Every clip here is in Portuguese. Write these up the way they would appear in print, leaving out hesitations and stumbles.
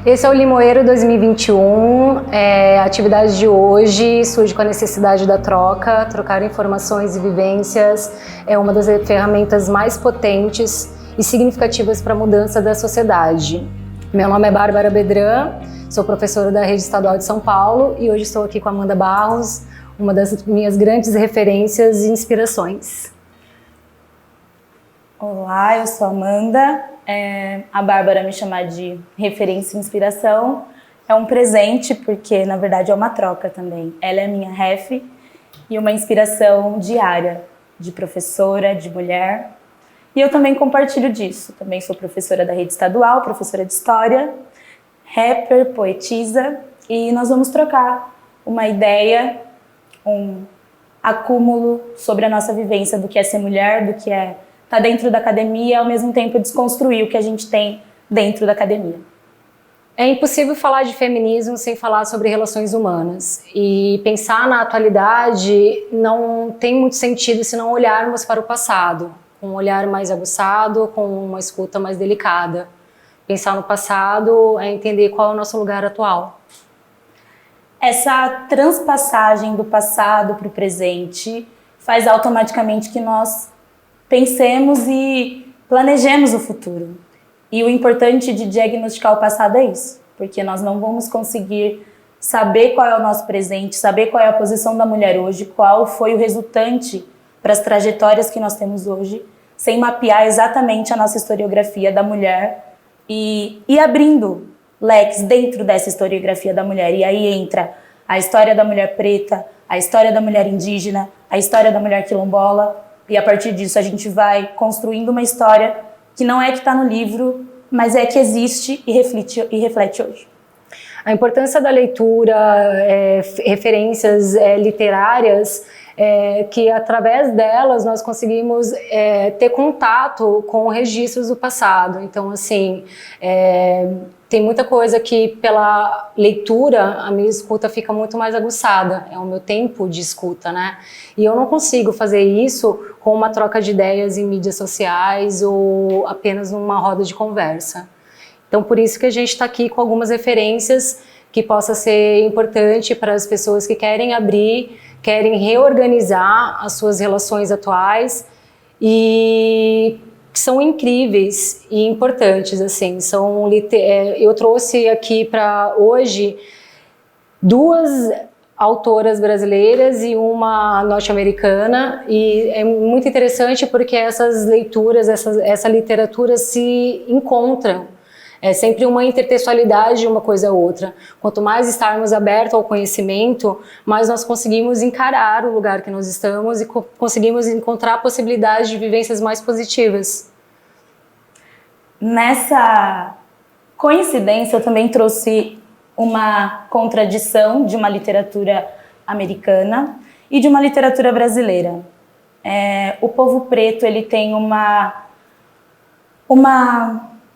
Esse é o Limoeiro 2021. A atividade de hoje surge com a necessidade da troca. Trocar informações e vivências é uma das ferramentas mais potentes e significativas para a mudança da sociedade. Meu nome é Bárbara Bedran, sou professora da Rede Estadual de São Paulo e hoje estou aqui com a Amanda Barros, uma das minhas grandes referências e inspirações. Olá, eu sou a Amanda. A Bárbara me chama de referência e inspiração. É um presente porque, na verdade, é uma troca também. Ela é a minha ref e uma inspiração diária de professora, de mulher. E eu também compartilho disso. Também sou professora da Rede Estadual, professora de História, rapper, poetisa. E nós vamos trocar uma ideia, um acúmulo sobre a nossa vivência do que é ser mulher, do que é estar dentro da academia e, ao mesmo tempo, desconstruir o que a gente tem dentro da academia. É impossível falar de feminismo sem falar sobre relações humanas. E pensar na atualidade não tem muito sentido se não olharmos para o passado, com um olhar mais aguçado, com uma escuta mais delicada. Pensar no passado é entender qual é o nosso lugar atual. Essa transpassagem do passado para o presente faz automaticamente que nós pensemos e planejemos o futuro. E o importante de diagnosticar o passado é isso, porque nós não vamos conseguir saber qual é o nosso presente, saber qual é a posição da mulher hoje, qual foi o resultante para as trajetórias que nós temos hoje, sem mapear exatamente a nossa historiografia da mulher e abrindo leques dentro dessa historiografia da mulher. E aí entra a história da mulher preta, a história da mulher indígena, a história da mulher quilombola. E a partir disso a gente vai construindo uma história que não é que está no livro, mas é que existe e reflete hoje. A importância da leitura, referências literárias, que através delas nós conseguimos ter contato com registros do passado. Então, assim, tem muita coisa que pela leitura a minha escuta fica muito mais aguçada, é o meu tempo de escuta, né? E eu não consigo fazer isso com uma troca de ideias em mídias sociais ou apenas numa roda de conversa. Então, por isso que a gente está aqui com algumas referências que possa ser importante para as pessoas que querem abrir, querem reorganizar as suas relações atuais e que são incríveis e importantes, assim. Eu trouxe aqui para hoje duas autoras brasileiras e uma norte-americana, e é muito interessante porque essas leituras, essa literatura se encontram. É sempre uma intertextualidade de uma coisa a outra. Quanto mais estarmos abertos ao conhecimento, mais nós conseguimos encarar o lugar que nós estamos e conseguimos encontrar possibilidades de vivências mais positivas. Nessa coincidência, eu também trouxe uma contradição de uma literatura americana e de uma literatura brasileira. O povo preto ele tem uma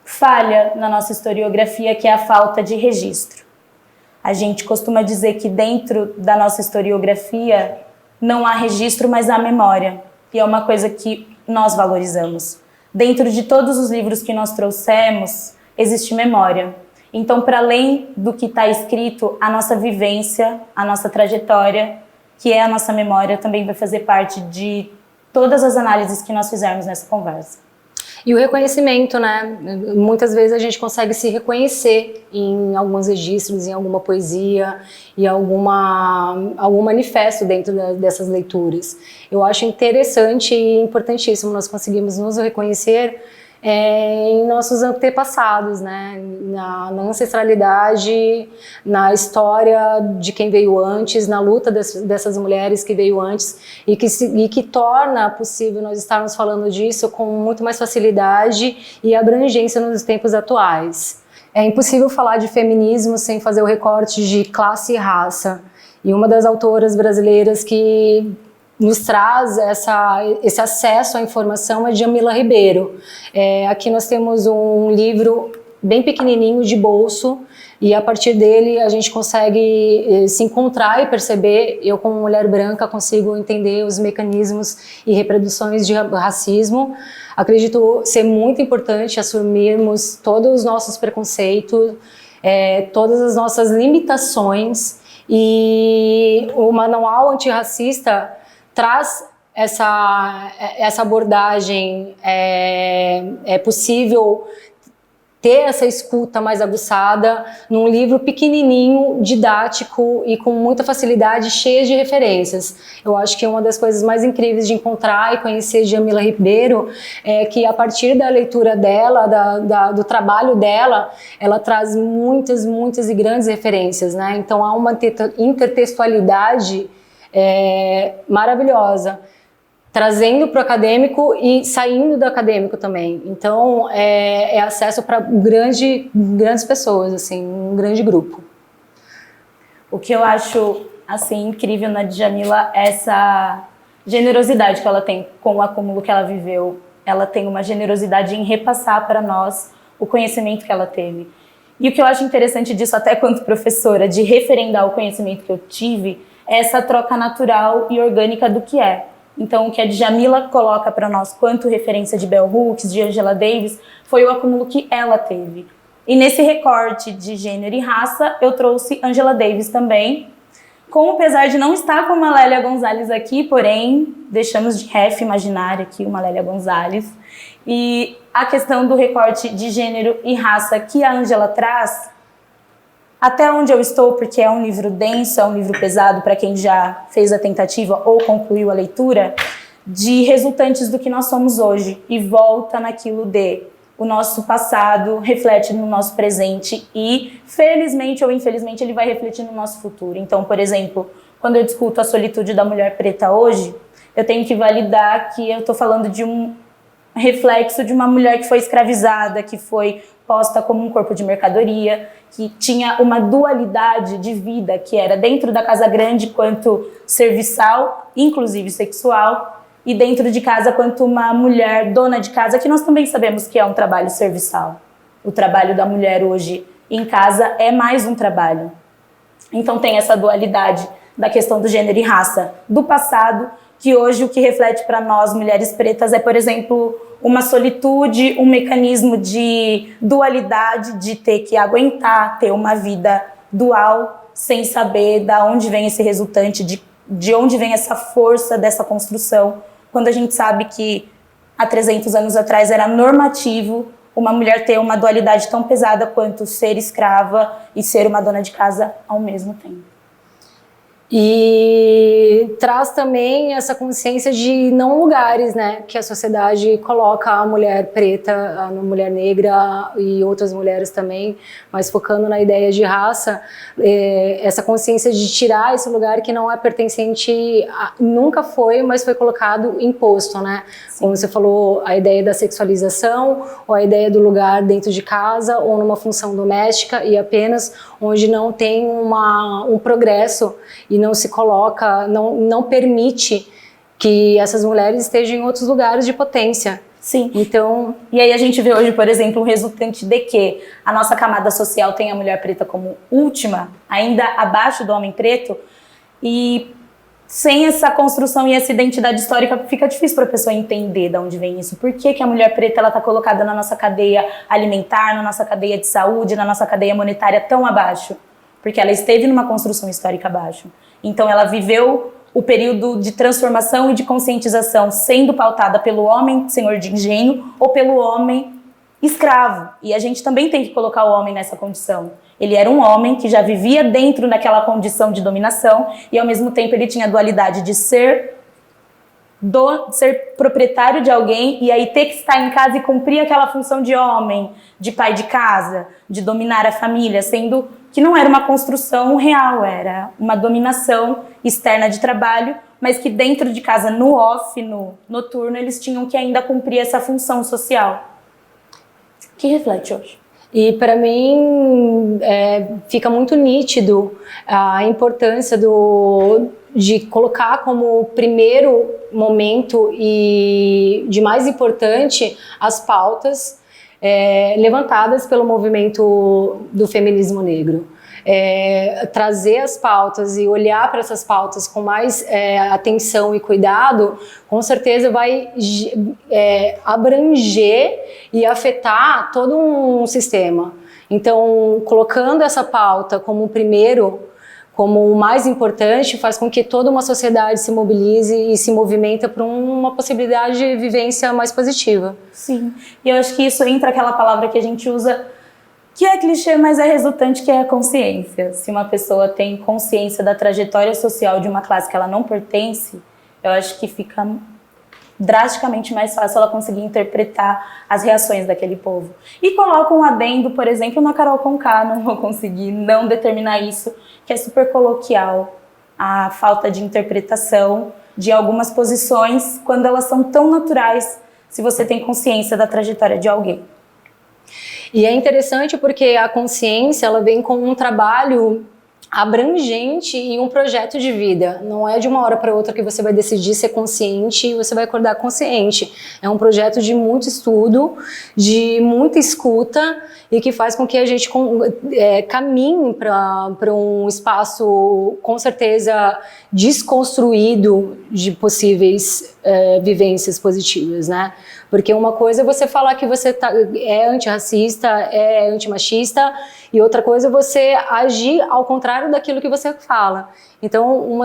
falha na nossa historiografia, que é a falta de registro. A gente costuma dizer que dentro da nossa historiografia não há registro, mas há memória. E é uma coisa que nós valorizamos. Dentro de todos os livros que nós trouxemos, existe memória. Então, para além do que está escrito, a nossa vivência, a nossa trajetória, que é a nossa memória, também vai fazer parte de todas as análises que nós fizermos nessa conversa. E o reconhecimento, né? Muitas vezes a gente consegue se reconhecer em alguns registros, em alguma poesia, em algum manifesto dentro dessas leituras. Eu acho interessante e importantíssimo nós conseguirmos nos reconhecer em nossos antepassados, né? Na ancestralidade, na história de quem veio antes, na luta dessas mulheres que veio antes e que torna possível nós estarmos falando disso com muito mais facilidade e abrangência nos tempos atuais. É impossível falar de feminismo sem fazer o recorte de classe e raça. E uma das autoras brasileiras que nos traz esse acesso à informação é Djamila Ribeiro. Aqui nós temos um livro bem pequenininho de bolso e a partir dele a gente consegue se encontrar e perceber. Eu, como mulher branca, consigo entender os mecanismos e reproduções de racismo. Acredito ser muito importante assumirmos todos os nossos preconceitos todas as nossas limitações, e o Manual Antirracista traz essa abordagem. É possível ter essa escuta mais aguçada num livro pequenininho, didático e com muita facilidade, cheio de referências. Eu acho que uma das coisas mais incríveis de encontrar e conhecer Djamila Ribeiro é que, a partir da leitura dela, do trabalho dela, ela traz muitas e grandes referências, né? Então há uma intertextualidade maravilhosa, trazendo para o acadêmico e saindo do acadêmico também. Então, é acesso para grandes pessoas, assim, um grande grupo. O que eu acho, assim, incrível na Djamila é essa generosidade que ela tem com o acúmulo que ela viveu. Ela tem uma generosidade em repassar para nós o conhecimento que ela teve. E o que eu acho interessante disso, até quanto professora, de referendar o conhecimento que eu tive, é essa troca natural e orgânica do que é. Então, o que a Djamila coloca para nós quanto referência de Bell Hooks, de Angela Davis, foi o acúmulo que ela teve. E nesse recorte de gênero e raça, eu trouxe Angela Davis também, apesar de não estar com uma Lélia Gonzalez aqui, porém, deixamos de ref imaginário aqui uma Lélia Gonzalez. E a questão do recorte de gênero e raça que a Angela traz, até onde eu estou, porque é um livro denso, é um livro pesado para quem já fez a tentativa ou concluiu a leitura, de resultantes do que nós somos hoje, e volta naquilo de o nosso passado reflete no nosso presente e, felizmente ou infelizmente, ele vai refletir no nosso futuro. Então, por exemplo, quando eu discuto a solitude da mulher preta hoje, eu tenho que validar que eu estou falando de um reflexo de uma mulher que foi escravizada, que foi posta como um corpo de mercadoria, que tinha uma dualidade de vida, que era dentro da casa grande quanto serviçal, inclusive sexual, e dentro de casa quanto uma mulher dona de casa, que nós também sabemos que é um trabalho serviçal. O trabalho da mulher hoje em casa é mais um trabalho. Então tem essa dualidade da questão do gênero e raça do passado, que hoje o que reflete para nós, mulheres pretas, é, por exemplo, uma solitude, um mecanismo de dualidade, de ter que aguentar, ter uma vida dual, sem saber de onde vem esse resultante, de onde vem essa força dessa construção, quando a gente sabe que há 300 anos atrás era normativo uma mulher ter uma dualidade tão pesada quanto ser escrava e ser uma dona de casa ao mesmo tempo. E traz também essa consciência de não lugares, né, que a sociedade coloca a mulher preta, a mulher negra e outras mulheres também, mas focando na ideia de raça, essa consciência de tirar esse lugar que não é pertencente, nunca foi, mas foi colocado, imposto, né? Sim. Como você falou, a ideia da sexualização, ou a ideia do lugar dentro de casa, ou numa função doméstica, e apenas onde não tem um progresso e não se coloca, não permite que essas mulheres estejam em outros lugares de potência. Sim. Então, e aí a gente vê hoje, por exemplo, um resultante de que a nossa camada social tem a mulher preta como última, ainda abaixo do homem preto, e sem essa construção e essa identidade histórica fica difícil para a pessoa entender de onde vem isso. Por que que a mulher preta está colocada na nossa cadeia alimentar, na nossa cadeia de saúde, na nossa cadeia monetária tão abaixo? Porque ela esteve numa construção histórica abaixo. Então ela viveu o período de transformação e de conscientização sendo pautada pelo homem senhor de engenho ou pelo homem escravo. E a gente também tem que colocar o homem nessa condição. Ele era um homem que já vivia dentro daquela condição de dominação e ao mesmo tempo ele tinha a dualidade de ser proprietário de alguém e aí ter que estar em casa e cumprir aquela função de homem, de pai de casa, de dominar a família, sendo que não era uma construção real, era uma dominação externa de trabalho, mas que dentro de casa, no off, no noturno, eles tinham que ainda cumprir essa função social. Que reflete hoje? E para mim fica muito nítido a importância de colocar como primeiro momento e de mais importante as pautas levantadas pelo movimento do feminismo negro. Trazer as pautas e olhar para essas pautas com mais atenção e cuidado, com certeza vai abranger e afetar todo um sistema. Então, colocando essa pauta como o primeiro, como o mais importante, faz com que toda uma sociedade se mobilize e se movimenta para uma possibilidade de vivência mais positiva. Sim, e eu acho que isso entra aquela palavra que a gente usa, que é clichê, mas é resultante, que é a consciência. Se uma pessoa tem consciência da trajetória social de uma classe que ela não pertence, eu acho que fica drasticamente mais fácil ela conseguir interpretar as reações daquele povo. E coloca um adendo, por exemplo, na Carol Conká, não vou conseguir não determinar isso, que é super coloquial, a falta de interpretação de algumas posições quando elas são tão naturais, se você tem consciência da trajetória de alguém. E é interessante porque a consciência, ela vem com um trabalho abrangente e um projeto de vida. Não é de uma hora para outra que você vai decidir ser consciente e você vai acordar consciente. É um projeto de muito estudo, de muita escuta e que faz com que a gente caminhe para um espaço, com certeza, desconstruído de possíveis vivências positivas, né? Porque uma coisa é você falar que você é antirracista, é antimachista, e outra coisa é você agir ao contrário daquilo que você fala. Então,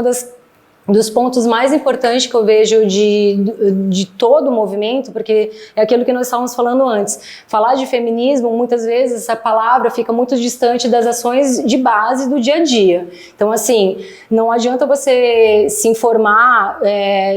dos pontos mais importantes que eu vejo de todo o movimento, porque é aquilo que nós estávamos falando antes. Falar de feminismo, muitas vezes, essa palavra fica muito distante das ações de base do dia a dia. Então, assim, não adianta você se informar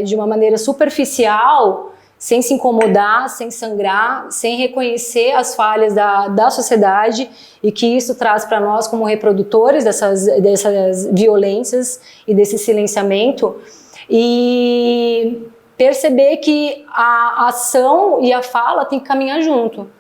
de uma maneira superficial, sem se incomodar, sem sangrar, sem reconhecer as falhas da sociedade e que isso traz para nós como reprodutores dessas violências e desse silenciamento, e perceber que a ação e a fala tem que caminhar junto.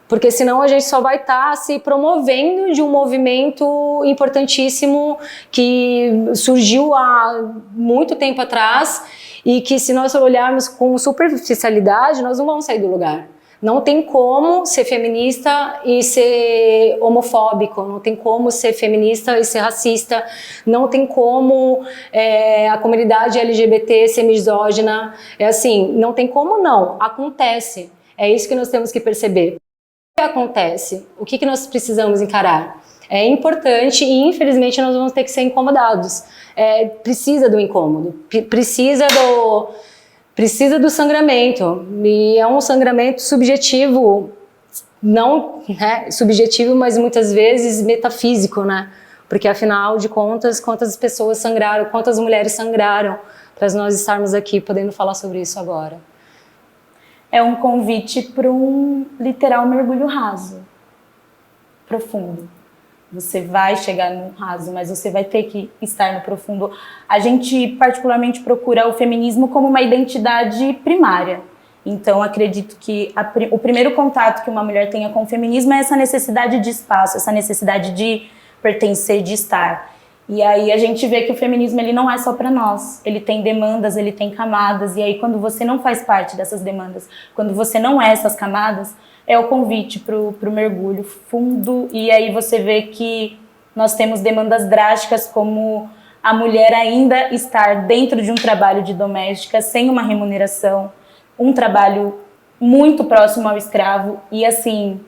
Porque senão a gente só vai estar se promovendo de um movimento importantíssimo que surgiu há muito tempo atrás e que, se nós olharmos com superficialidade, nós não vamos sair do lugar. Não tem como ser feminista e ser homofóbico, não tem como ser feminista e ser racista, não tem como a comunidade LGBT ser misógina. É assim, não tem como não, acontece. É isso que nós temos que perceber. O que acontece? O que nós precisamos encarar? É importante e, infelizmente, nós vamos ter que ser incomodados. Precisa do incômodo, precisa do sangramento. E é um sangramento subjetivo, não subjetivo, mas muitas vezes metafísico, né? Porque, afinal de contas, quantas pessoas sangraram, quantas mulheres sangraram para nós estarmos aqui podendo falar sobre isso agora. É um convite para um literal mergulho raso, profundo. Você vai chegar no raso, mas você vai ter que estar no profundo. A gente particularmente procura o feminismo como uma identidade primária. Então, acredito que o primeiro contato que uma mulher tenha com o feminismo é essa necessidade de espaço, essa necessidade de pertencer, de estar. E aí a gente vê que o feminismo ele não é só para nós, ele tem demandas, ele tem camadas, e aí quando você não faz parte dessas demandas, quando você não é essas camadas, é o convite pro mergulho fundo, e aí você vê que nós temos demandas drásticas como a mulher ainda estar dentro de um trabalho de doméstica sem uma remuneração, um trabalho muito próximo ao escravo e assim,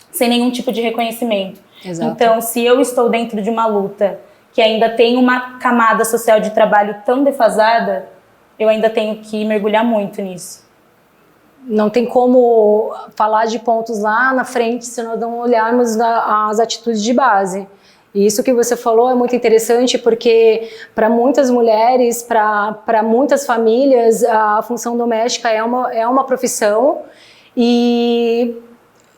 sem nenhum tipo de reconhecimento. Exato. Então, se eu estou dentro de uma luta que ainda tem uma camada social de trabalho tão defasada, eu ainda tenho que mergulhar muito nisso. Não tem como falar de pontos lá na frente se nós não olharmos as atitudes de base. E isso que você falou é muito interessante porque para muitas mulheres, para muitas famílias, a função doméstica é uma profissão e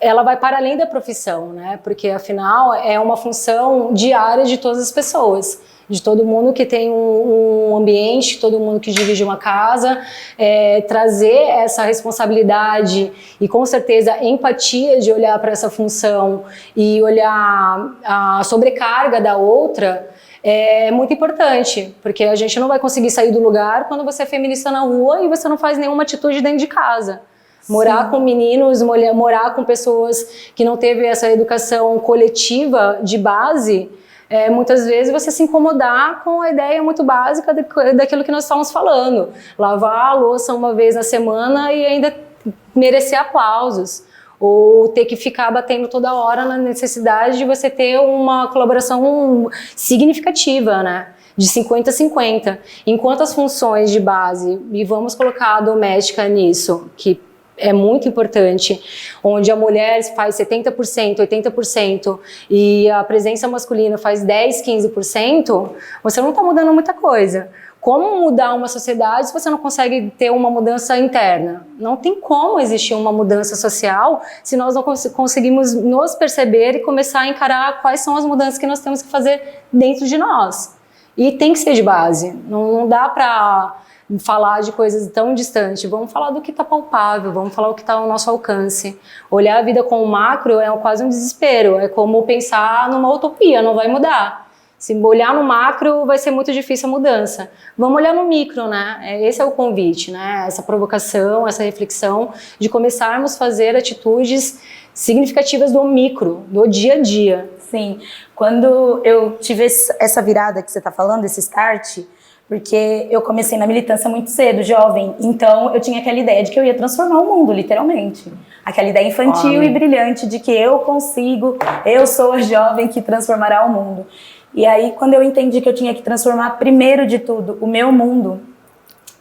ela vai para além da profissão, né? Porque afinal é uma função diária de todas as pessoas, de todo mundo que tem um ambiente, todo mundo que divide uma casa, trazer essa responsabilidade e com certeza empatia de olhar para essa função e olhar a sobrecarga da outra é muito importante, porque a gente não vai conseguir sair do lugar quando você é feminista na rua e você não faz nenhuma atitude dentro de casa. Morar Sim. com meninos, morar com pessoas que não teve essa educação coletiva de base, muitas vezes você se incomodar com a ideia muito básica daquilo que nós estávamos falando. Lavar a louça uma vez na semana e ainda merecer aplausos. ou ter que ficar batendo toda hora na necessidade de você ter uma colaboração significativa, né? De 50-50. Enquanto as funções de base, e vamos colocar a doméstica nisso, que é muito importante, onde a mulher faz 70%, 80% e a presença masculina faz 10%, 15%, você não está mudando muita coisa. Como mudar uma sociedade se você não consegue ter uma mudança interna? Não tem como existir uma mudança social se nós não conseguimos nos perceber e começar a encarar quais são as mudanças que nós temos que fazer dentro de nós. E tem que ser de base. Não dá para falar de coisas tão distantes. Vamos falar do que está palpável, vamos falar o que está ao nosso alcance. Olhar a vida com o macro é quase um desespero. É como pensar numa utopia, não vai mudar. Se olhar no macro, vai ser muito difícil a mudança. Vamos olhar no micro, né? Esse é o convite, né? Essa provocação, essa reflexão de começarmos a fazer atitudes significativas do micro, do dia a dia. Sim. Quando eu tive essa virada que você está falando, esse start, porque eu comecei na militância muito cedo, jovem, então eu tinha aquela ideia de que eu ia transformar o mundo, literalmente. Aquela ideia infantil e brilhante de que eu consigo, eu sou a jovem que transformará o mundo. E aí, quando eu entendi que eu tinha que transformar, primeiro de tudo, o meu mundo,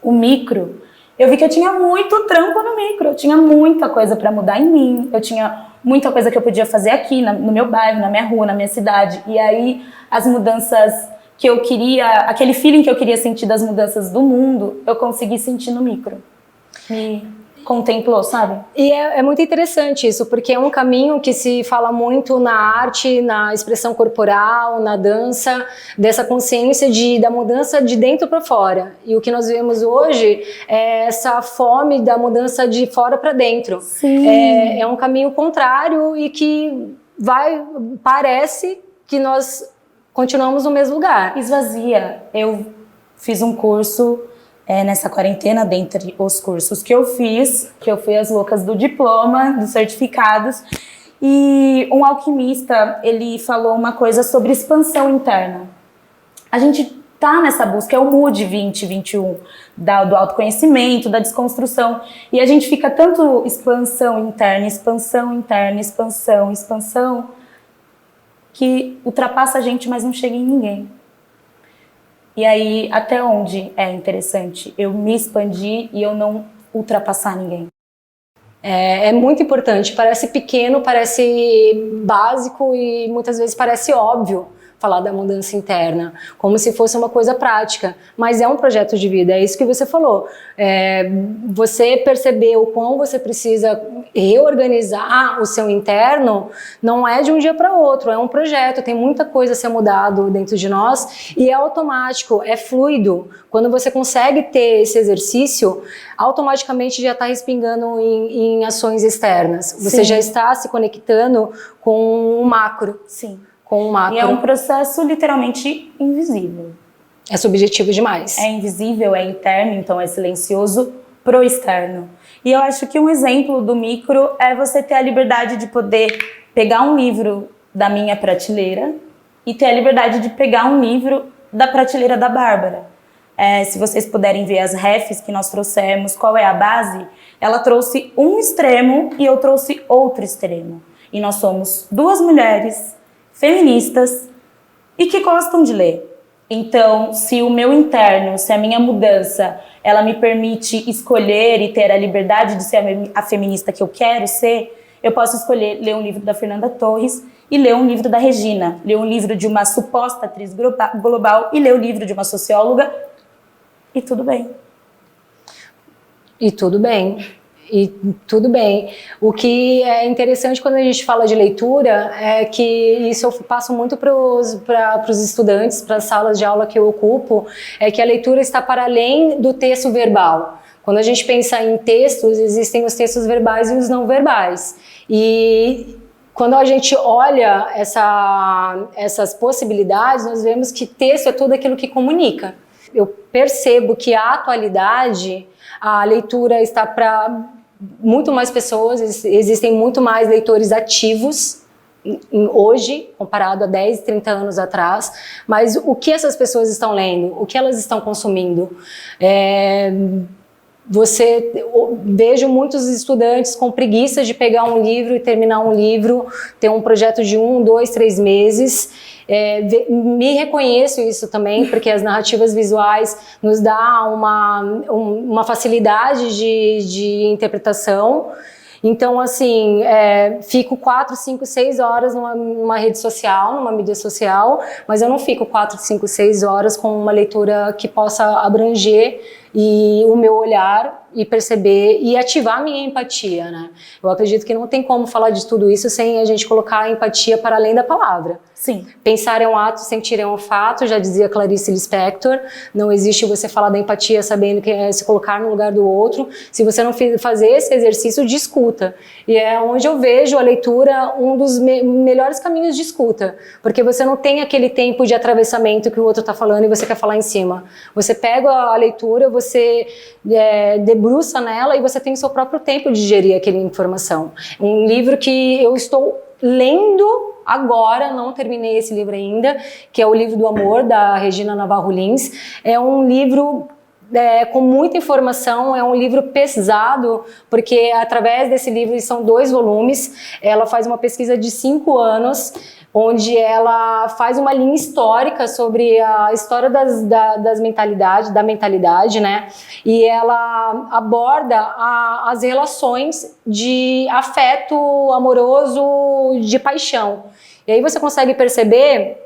o micro, eu vi que eu tinha muito trampo no micro, eu tinha muita coisa para mudar em mim, eu tinha muita coisa que eu podia fazer aqui, no meu bairro, na minha rua, na minha cidade. E aí, as mudanças que eu queria, aquele feeling que eu queria sentir das mudanças do mundo, eu consegui sentir no micro. Me contemplou, sabe? E é muito interessante isso, porque é um caminho que se fala muito na arte, na expressão corporal, na dança, dessa consciência da mudança de dentro para fora. E o que nós vemos hoje é essa fome da mudança de fora para dentro. Sim. É um caminho contrário e que parece que nós continuamos no mesmo lugar. Esvazia. Eu fiz um curso nessa quarentena, dentre os cursos que eu fiz, que eu fui as loucas do diploma, dos certificados, e um alquimista, ele falou uma coisa sobre expansão interna. A gente tá nessa busca, é o Mood 2021, do autoconhecimento, da desconstrução, e a gente fica tanto expansão interna, expansão, que ultrapassa a gente, mas não chega em ninguém. E aí, até onde é interessante eu me expandir e eu não ultrapassar ninguém? É muito importante, parece pequeno, parece básico e muitas vezes parece óbvio falar da mudança interna, como se fosse uma coisa prática, mas é um projeto de vida, é isso que você falou. Você perceber o quão você precisa reorganizar o seu interno, não é de um dia para outro, é um projeto, tem muita coisa a ser mudado dentro de nós e é automático, é fluido. Quando você consegue ter esse exercício, automaticamente já está respingando em ações externas. Você já está se conectando com o macro. Sim. Com o macro. E é um processo literalmente invisível. É subjetivo demais. É invisível, é interno, então é silencioso pro externo. E eu acho que um exemplo do micro é você ter a liberdade de poder pegar um livro da minha prateleira e ter a liberdade de pegar um livro da prateleira da Bárbara. Se vocês puderem ver as refs que nós trouxemos, qual é a base, ela trouxe um extremo e eu trouxe outro extremo. E nós somos duas mulheres feministas e que gostam de ler. Então, se o meu interno, se a minha mudança, ela me permite escolher e ter a liberdade de ser a feminista que eu quero ser, eu posso escolher ler um livro da Fernanda Torres e ler um livro da Regina, ler um livro de uma suposta atriz global e ler o livro de uma socióloga e tudo bem. E tudo bem. E tudo bem. O que é interessante quando a gente fala de leitura é que isso eu passo muito para os estudantes, para as salas de aula que eu ocupo, é que a leitura está para além do texto verbal. Quando a gente pensa em textos, existem os textos verbais e os não verbais. E quando a gente olha essas possibilidades, nós vemos que texto é tudo aquilo que comunica. Eu percebo que a atualidade, a leitura está para muito mais pessoas, existem muito mais leitores ativos hoje, comparado a 10, 30 anos atrás, mas o que essas pessoas estão lendo, o que elas estão consumindo? vejo muitos estudantes com preguiça de pegar um livro e terminar um livro, ter um projeto de 1, 2, 3 meses. Me reconheço isso também, porque as narrativas visuais nos dá uma facilidade de interpretação. Então, assim, fico 4, 5, 6 horas numa rede social, numa mídia social, mas eu não fico 4, 5, 6 horas com uma leitura que possa abranger o meu olhar e perceber e ativar a minha empatia, né? Eu acredito que não tem como falar de tudo isso sem a gente colocar a empatia para além da palavra. Sim. Pensar é um ato, sentir é um fato, já dizia Clarice Lispector. Não existe você falar da empatia sabendo que é se colocar no lugar do outro. Se você não fazer esse exercício de escuta. E é onde eu vejo a leitura um dos melhores caminhos de escuta. Porque você não tem aquele tempo de atravessamento que o outro está falando e você quer falar em cima. Você pega a leitura, você debruça nela e você tem o seu próprio tempo de digerir aquela informação. Um livro que eu estou lendo agora, não terminei esse livro ainda, que é o Livro do Amor, da Regina Navarro Lins. É um livro com muita informação, é um livro pesado, porque através desse livro, são 2 volumes, ela faz uma pesquisa de 5 anos, onde ela faz uma linha histórica sobre a história da mentalidade, né? E ela aborda as relações de afeto amoroso, de paixão. E aí você consegue perceber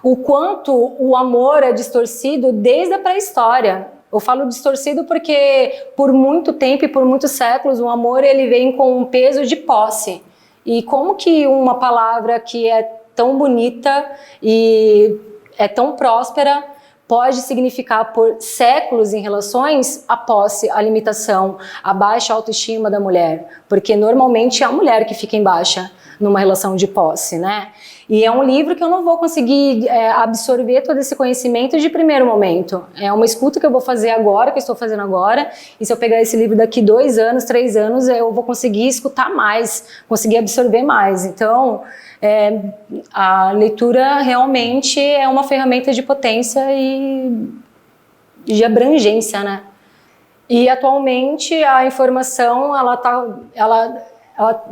o quanto o amor é distorcido desde a pré-história. Eu falo distorcido porque por muito tempo e por muitos séculos o amor ele vem com um peso de posse. E como que uma palavra que é tão bonita e é tão próspera pode significar por séculos em relações a posse, a limitação, a baixa autoestima da mulher? Porque normalmente é a mulher que fica em baixa numa relação de posse, né? E é um livro que eu não vou conseguir absorver todo esse conhecimento de primeiro momento. É uma escuta que eu vou fazer agora, que eu estou fazendo agora, e se eu pegar esse livro daqui 2 anos, 3 anos, eu vou conseguir escutar mais, conseguir absorver mais. Então, a leitura realmente é uma ferramenta de potência e de abrangência, né? E atualmente a informação, ela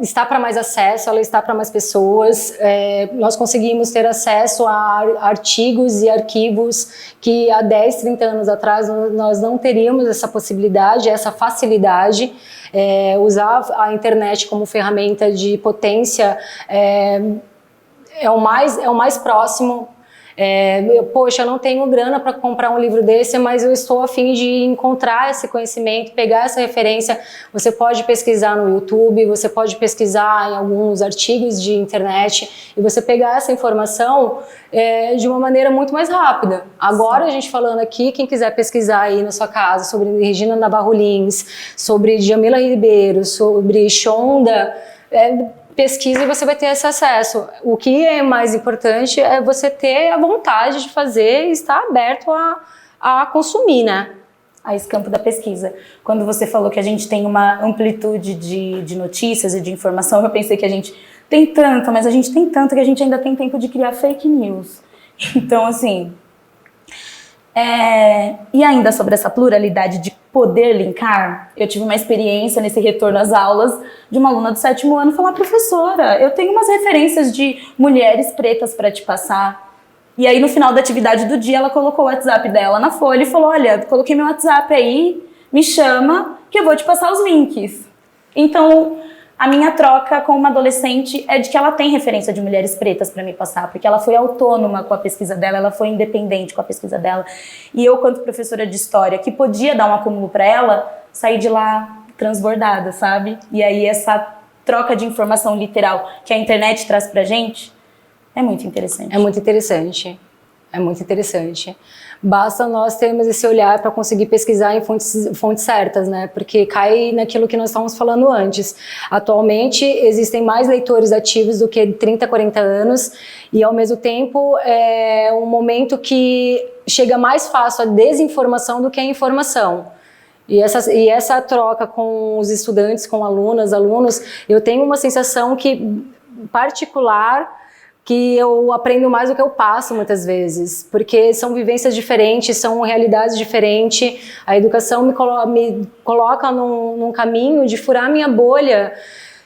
está para mais acesso, ela está para mais pessoas. Nós conseguimos ter acesso a artigos e arquivos que há 10, 30 anos atrás nós não teríamos essa possibilidade, essa facilidade. Usar a internet como ferramenta de potência é o mais próximo. Poxa, eu não tenho grana para comprar um livro desse, mas eu estou a fim de encontrar esse conhecimento, pegar essa referência. Você pode pesquisar no YouTube, você pode pesquisar em alguns artigos de internet e você pegar essa informação de uma maneira muito mais rápida. Agora, a gente falando aqui, quem quiser pesquisar aí na sua casa sobre Regina Navarro Lins, sobre Djamila Ribeiro, sobre Shonda, pesquisa e você vai ter esse acesso. O que é mais importante é você ter a vontade de fazer e estar aberto a consumir, né? A esse campo da pesquisa. Quando você falou que a gente tem uma amplitude de notícias e de informação, eu pensei que a gente tem tanta, mas a gente tem tanto que a gente ainda tem tempo de criar fake news. Então, assim... E ainda sobre essa pluralidade de poder linkar, eu tive uma experiência nesse retorno às aulas de uma aluna do 7º ano falar: professora, eu tenho umas referências de mulheres pretas para te passar. E aí no final da atividade do dia ela colocou o WhatsApp dela na folha e falou: olha, coloquei meu WhatsApp aí, me chama que eu vou te passar os links. Então a minha troca com uma adolescente é de que ela tem referência de mulheres pretas para me passar, porque ela foi autônoma com a pesquisa dela, ela foi independente com a pesquisa dela. E eu, quanto professora de história, que podia dar um acúmulo para ela, saí de lá transbordada, sabe? E aí essa troca de informação literal que a internet traz pra gente é muito interessante. É muito interessante. É muito interessante. Basta nós termos esse olhar para conseguir pesquisar em fontes certas, né? Porque cai naquilo que nós estávamos falando antes. Atualmente, existem mais leitores ativos do que 30, 40 anos e, ao mesmo tempo, é um momento que chega mais fácil a desinformação do que a informação. E essa troca com os estudantes, com alunos, eu tenho uma sensação particular que eu aprendo mais do que eu passo muitas vezes, porque são vivências diferentes, são realidades diferentes. A educação me coloca num caminho de furar minha bolha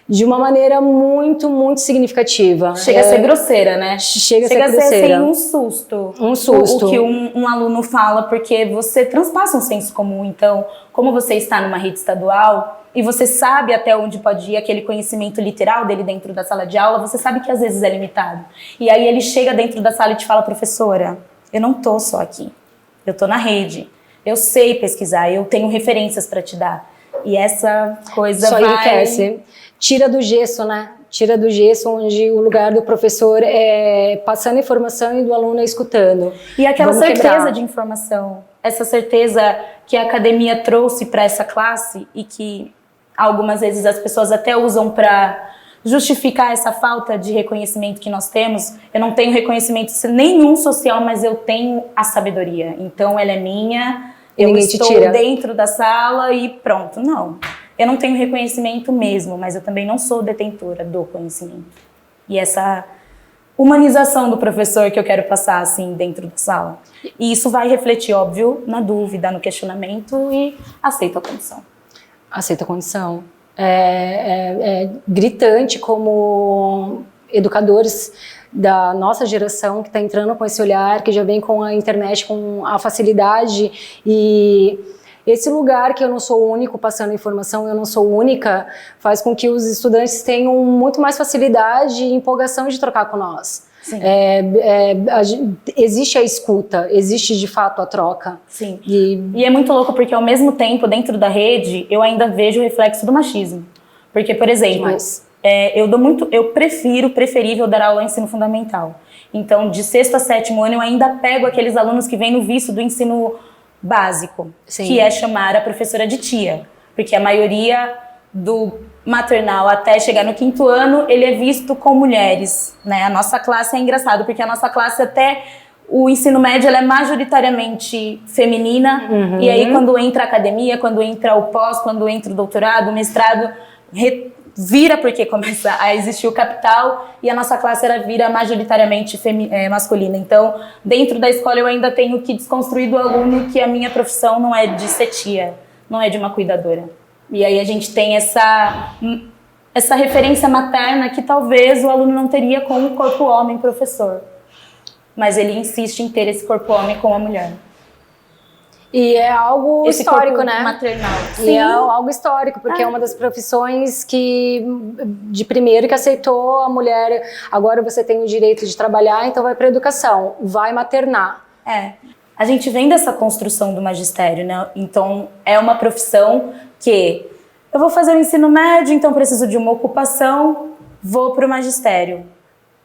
de uma maneira muito, muito significativa. Chega a ser grosseira, né? Chega a ser assim, um susto. Um susto. O que um aluno fala, porque você transpassa um senso comum. Então, como você está numa rede estadual e você sabe até onde pode ir aquele conhecimento literal dele dentro da sala de aula, você sabe que às vezes é limitado. E aí ele chega dentro da sala e te fala, professora, eu não tô só aqui. Eu tô na rede. Eu sei pesquisar, eu tenho referências para te dar. E essa coisa só enriquece. Tira do gesso, né? Tira do gesso, onde o lugar do professor é passando informação e do aluno é escutando. E aquela certeza de informação, essa certeza que a academia trouxe para essa classe e que algumas vezes as pessoas até usam para justificar essa falta de reconhecimento que nós temos. Eu não tenho reconhecimento nenhum social, mas eu tenho a sabedoria. Então ela é minha, eu estou dentro da sala e pronto. Não. Eu não tenho reconhecimento mesmo, mas eu também não sou detentora do conhecimento. E essa humanização do professor que eu quero passar assim dentro da sala. E isso vai refletir, óbvio, na dúvida, no questionamento e aceito a condição. Aceito a condição. É gritante como educadores da nossa geração que está entrando com esse olhar, que já vem com a internet, com a facilidade e esse lugar que eu não sou único passando informação, eu não sou única, faz com que os estudantes tenham muito mais facilidade e empolgação de trocar com nós. Existe a escuta, existe de fato a troca. Sim. E é muito louco porque ao mesmo tempo, dentro da rede, eu ainda vejo o reflexo do machismo. Porque, por exemplo, eu preferível dar aula em ensino fundamental. Então, de 6º a 7º ano, eu ainda pego aqueles alunos que vêm no vício do ensino básico, sim, que é chamar a professora de tia, porque a maioria do maternal até chegar no 5º ano, ele é visto com mulheres, né? A nossa classe é engraçado, porque a nossa classe até o ensino médio ela é majoritariamente feminina, e aí quando entra a academia, quando entra o pós, quando entra o doutorado, o mestrado, vira porque começa a existir o capital e a nossa classe era vira majoritariamente masculina. Então, dentro da escola eu ainda tenho que desconstruir do aluno que a minha profissão não é de ser tia, não é de uma cuidadora. E aí a gente tem essa referência materna que talvez o aluno não teria com o corpo homem professor. Mas ele insiste em ter esse corpo homem com a mulher. E é algo esse histórico, corpo né? Maternal. Sim. E é algo histórico, porque é uma das profissões que, de primeiro, que aceitou a mulher. Agora você tem o direito de trabalhar, então vai para a educação, vai maternar. A gente vem dessa construção do magistério, né? Então, é uma profissão que eu vou fazer o ensino médio, então preciso de uma ocupação, vou para o magistério.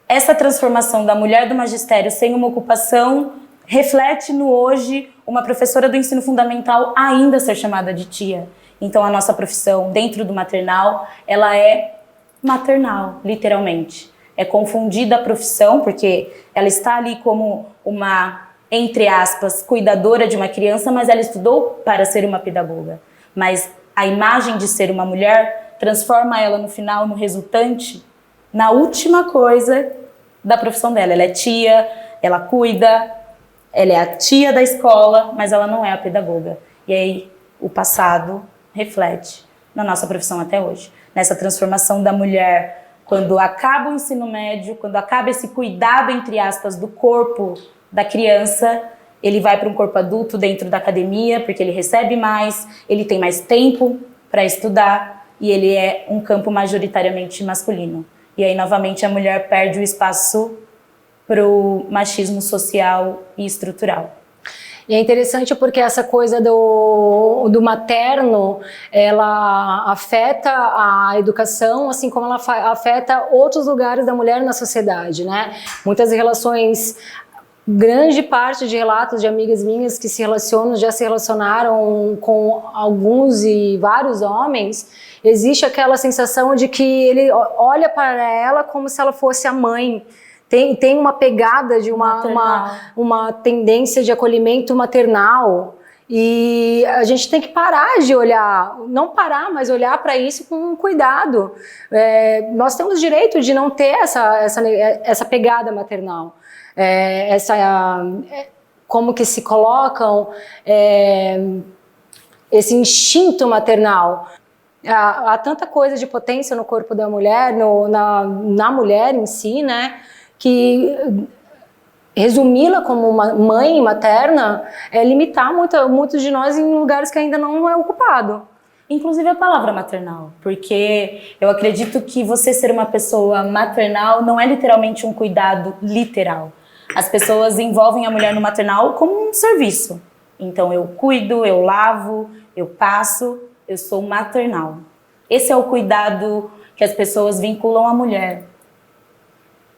Essa transformação da mulher do magistério sem uma ocupação reflete no hoje uma professora do ensino fundamental ainda ser chamada de tia. Então a nossa profissão dentro do maternal, ela é maternal, literalmente. É confundida a profissão, porque ela está ali como uma, entre aspas, cuidadora de uma criança, mas ela estudou para ser uma pedagoga. Mas a imagem de ser uma mulher transforma ela no final, no resultante, na última coisa da profissão dela. Ela é tia, ela cuida, ela é a tia da escola, mas ela não é a pedagoga. E aí o passado reflete na nossa profissão até hoje. Nessa transformação da mulher, quando acaba o ensino médio, quando acaba esse cuidado, entre aspas, do corpo da criança, ele vai para um corpo adulto dentro da academia, porque ele recebe mais, ele tem mais tempo para estudar e ele é um campo majoritariamente masculino. E aí, novamente, a mulher perde o espaço para o machismo social e estrutural. E é interessante porque essa coisa do materno, ela afeta a educação, assim como ela afeta outros lugares da mulher na sociedade, né? Muitas relações, grande parte de relatos de amigas minhas que se relacionam, já se relacionaram com alguns e vários homens, existe aquela sensação de que ele olha para ela como se ela fosse a mãe. Tem uma pegada de uma tendência de acolhimento maternal E a gente tem que parar de olhar, não parar, mas olhar para isso com cuidado. Nós temos direito de não ter essa pegada maternal, como que se colocam esse instinto maternal. Há tanta coisa de potência no corpo da mulher, na mulher em si, né, que resumi-la como uma mãe materna é limitar muitos de nós em lugares que ainda não é ocupado. Inclusive a palavra maternal, porque eu acredito que você ser uma pessoa maternal não é literalmente um cuidado literal. As pessoas envolvem a mulher no maternal como um serviço. Então eu cuido, eu lavo, eu passo, eu sou maternal. Esse é o cuidado que as pessoas vinculam à mulher.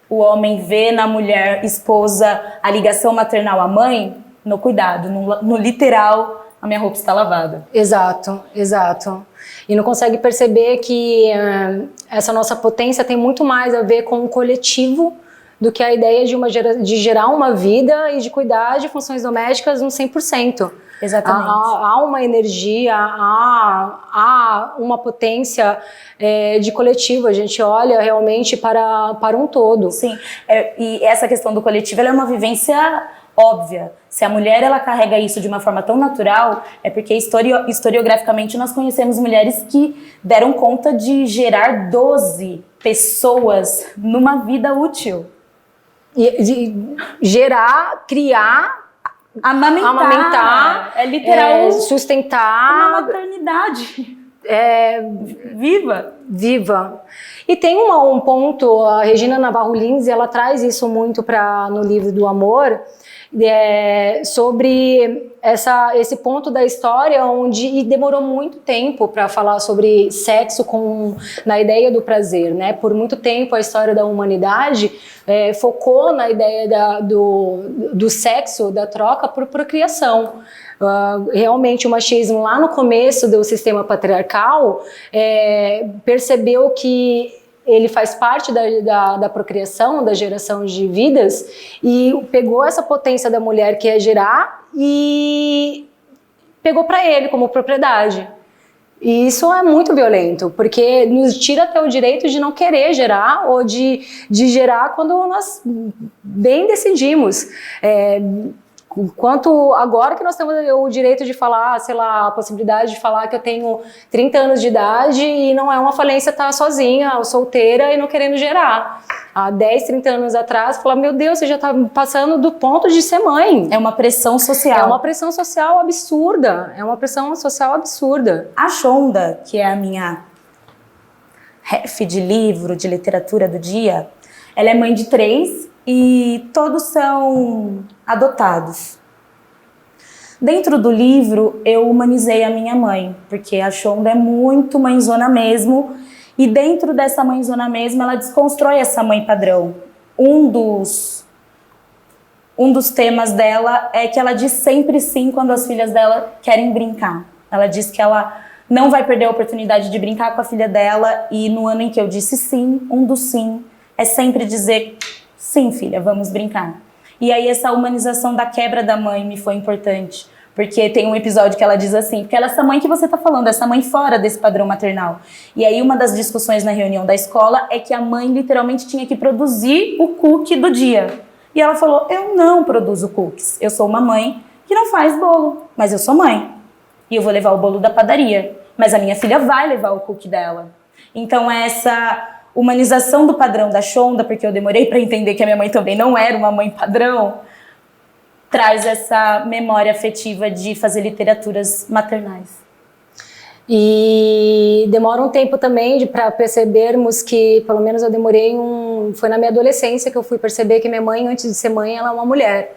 O homem vê na mulher, esposa, a ligação maternal à mãe no cuidado, no literal, a minha roupa está lavada. Exato, exato. E não consegue perceber que essa nossa potência tem muito mais a ver com o coletivo do que a ideia de gerar uma vida e de cuidar de funções domésticas no 100%. Exatamente. Há uma energia, há uma potência de coletivo. A gente olha realmente para um todo. Sim, e essa questão do coletivo ela é uma vivência óbvia. Se a mulher ela carrega isso de uma forma tão natural, é porque historiograficamente nós conhecemos mulheres que deram conta de gerar 12 pessoas numa vida útil. E de gerar, criar, amamentar, é literal, sustentar uma maternidade viva. E tem um ponto, a Regina Navarro Lins, ela traz isso muito no livro do Amor, sobre esse ponto da história e demorou muito tempo para falar sobre sexo na ideia do prazer, né? Por muito tempo a história da humanidade focou na ideia do sexo, da troca por procriação. Realmente o machismo lá no começo do sistema patriarcal percebeu que ele faz parte da procriação, da geração de vidas, e pegou essa potência da mulher que é gerar e pegou para ele como propriedade. E isso é muito violento, porque nos tira até o direito de não querer gerar ou de gerar quando nós bem decidimos. Quanto agora que nós temos o direito de falar, sei lá, a possibilidade de falar que eu tenho 30 anos de idade e não é uma falência estar sozinha, solteira e não querendo gerar. Há 10, 30 anos atrás, falar, meu Deus, você já está passando do ponto de ser mãe. É uma pressão social. É uma pressão social absurda. A Shonda, que é a minha ref de livro, de literatura do dia, ela é mãe de 3 e todos são adotados. Dentro do livro, eu humanizei a minha mãe, porque a Shonda é muito mãezona mesmo, e dentro dessa mãezona mesmo, ela desconstrói essa mãe padrão. Um dos temas dela é que ela diz sempre sim quando as filhas dela querem brincar. Ela diz que ela não vai perder a oportunidade de brincar com a filha dela, e no ano em que eu disse sim, um dos sim é sempre dizer sim, filha, vamos brincar. E aí essa humanização da quebra da mãe me foi importante, porque tem um episódio que ela diz assim, porque ela é essa mãe que você tá falando, essa mãe fora desse padrão maternal. E aí uma das discussões na reunião da escola é que a mãe literalmente tinha que produzir o cookie do dia. E ela falou, eu não produzo cookies, eu sou uma mãe que não faz bolo, mas eu sou mãe. E eu vou levar o bolo da padaria, mas a minha filha vai levar o cookie dela. Então essa humanização do padrão da Shonda, porque eu demorei para entender que a minha mãe também não era uma mãe padrão, traz essa memória afetiva de fazer literaturas maternais. E demora um tempo também para percebermos que, pelo menos eu demorei foi na minha adolescência que eu fui perceber que minha mãe, antes de ser mãe, ela é uma mulher.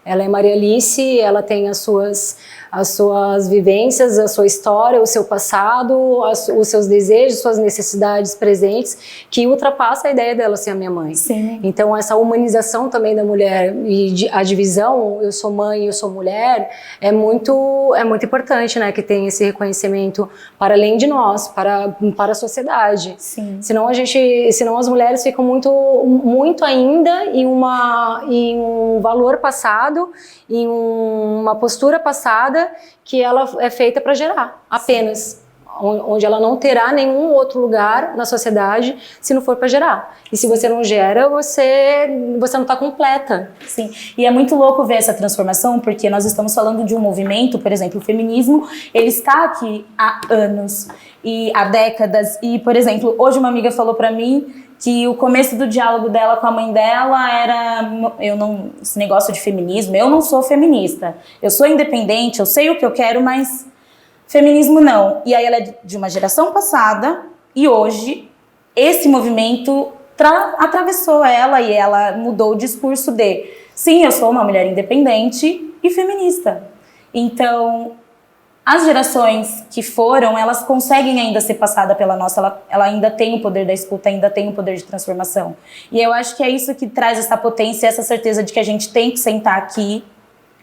Ela é Maria Alice, ela tem as suas vivências, a sua história, o seu passado, os seus desejos, suas necessidades presentes, que ultrapassa a ideia dela ser a minha mãe. Sim. Então essa humanização também da mulher e a divisão, eu sou mãe, eu sou mulher, é muito importante, né, que tenha esse reconhecimento para além de nós, para a sociedade. Sim. Senão as mulheres ficam muito ainda em um valor passado, em uma postura passada, sagrada que ela é feita para gerar, apenas. Onde ela não terá nenhum outro lugar na sociedade se não for para gerar. E se você não gera, você não está completa. Sim, e é muito louco ver essa transformação, porque nós estamos falando de um movimento, por exemplo, o feminismo, ele está aqui há anos e há décadas. E, por exemplo, hoje uma amiga falou para mim que o começo do diálogo dela com a mãe dela era, esse negócio de feminismo, eu não sou feminista, eu sou independente, eu sei o que eu quero, mas feminismo não. E aí ela é de uma geração passada e hoje esse movimento atravessou ela e ela mudou o discurso de sim, eu sou uma mulher independente e feminista. Então, as gerações que foram, elas conseguem ainda ser passadas pela nossa, ela ainda tem o poder da escuta, ainda tem o poder de transformação. E eu acho que é isso que traz essa potência, essa certeza de que a gente tem que sentar aqui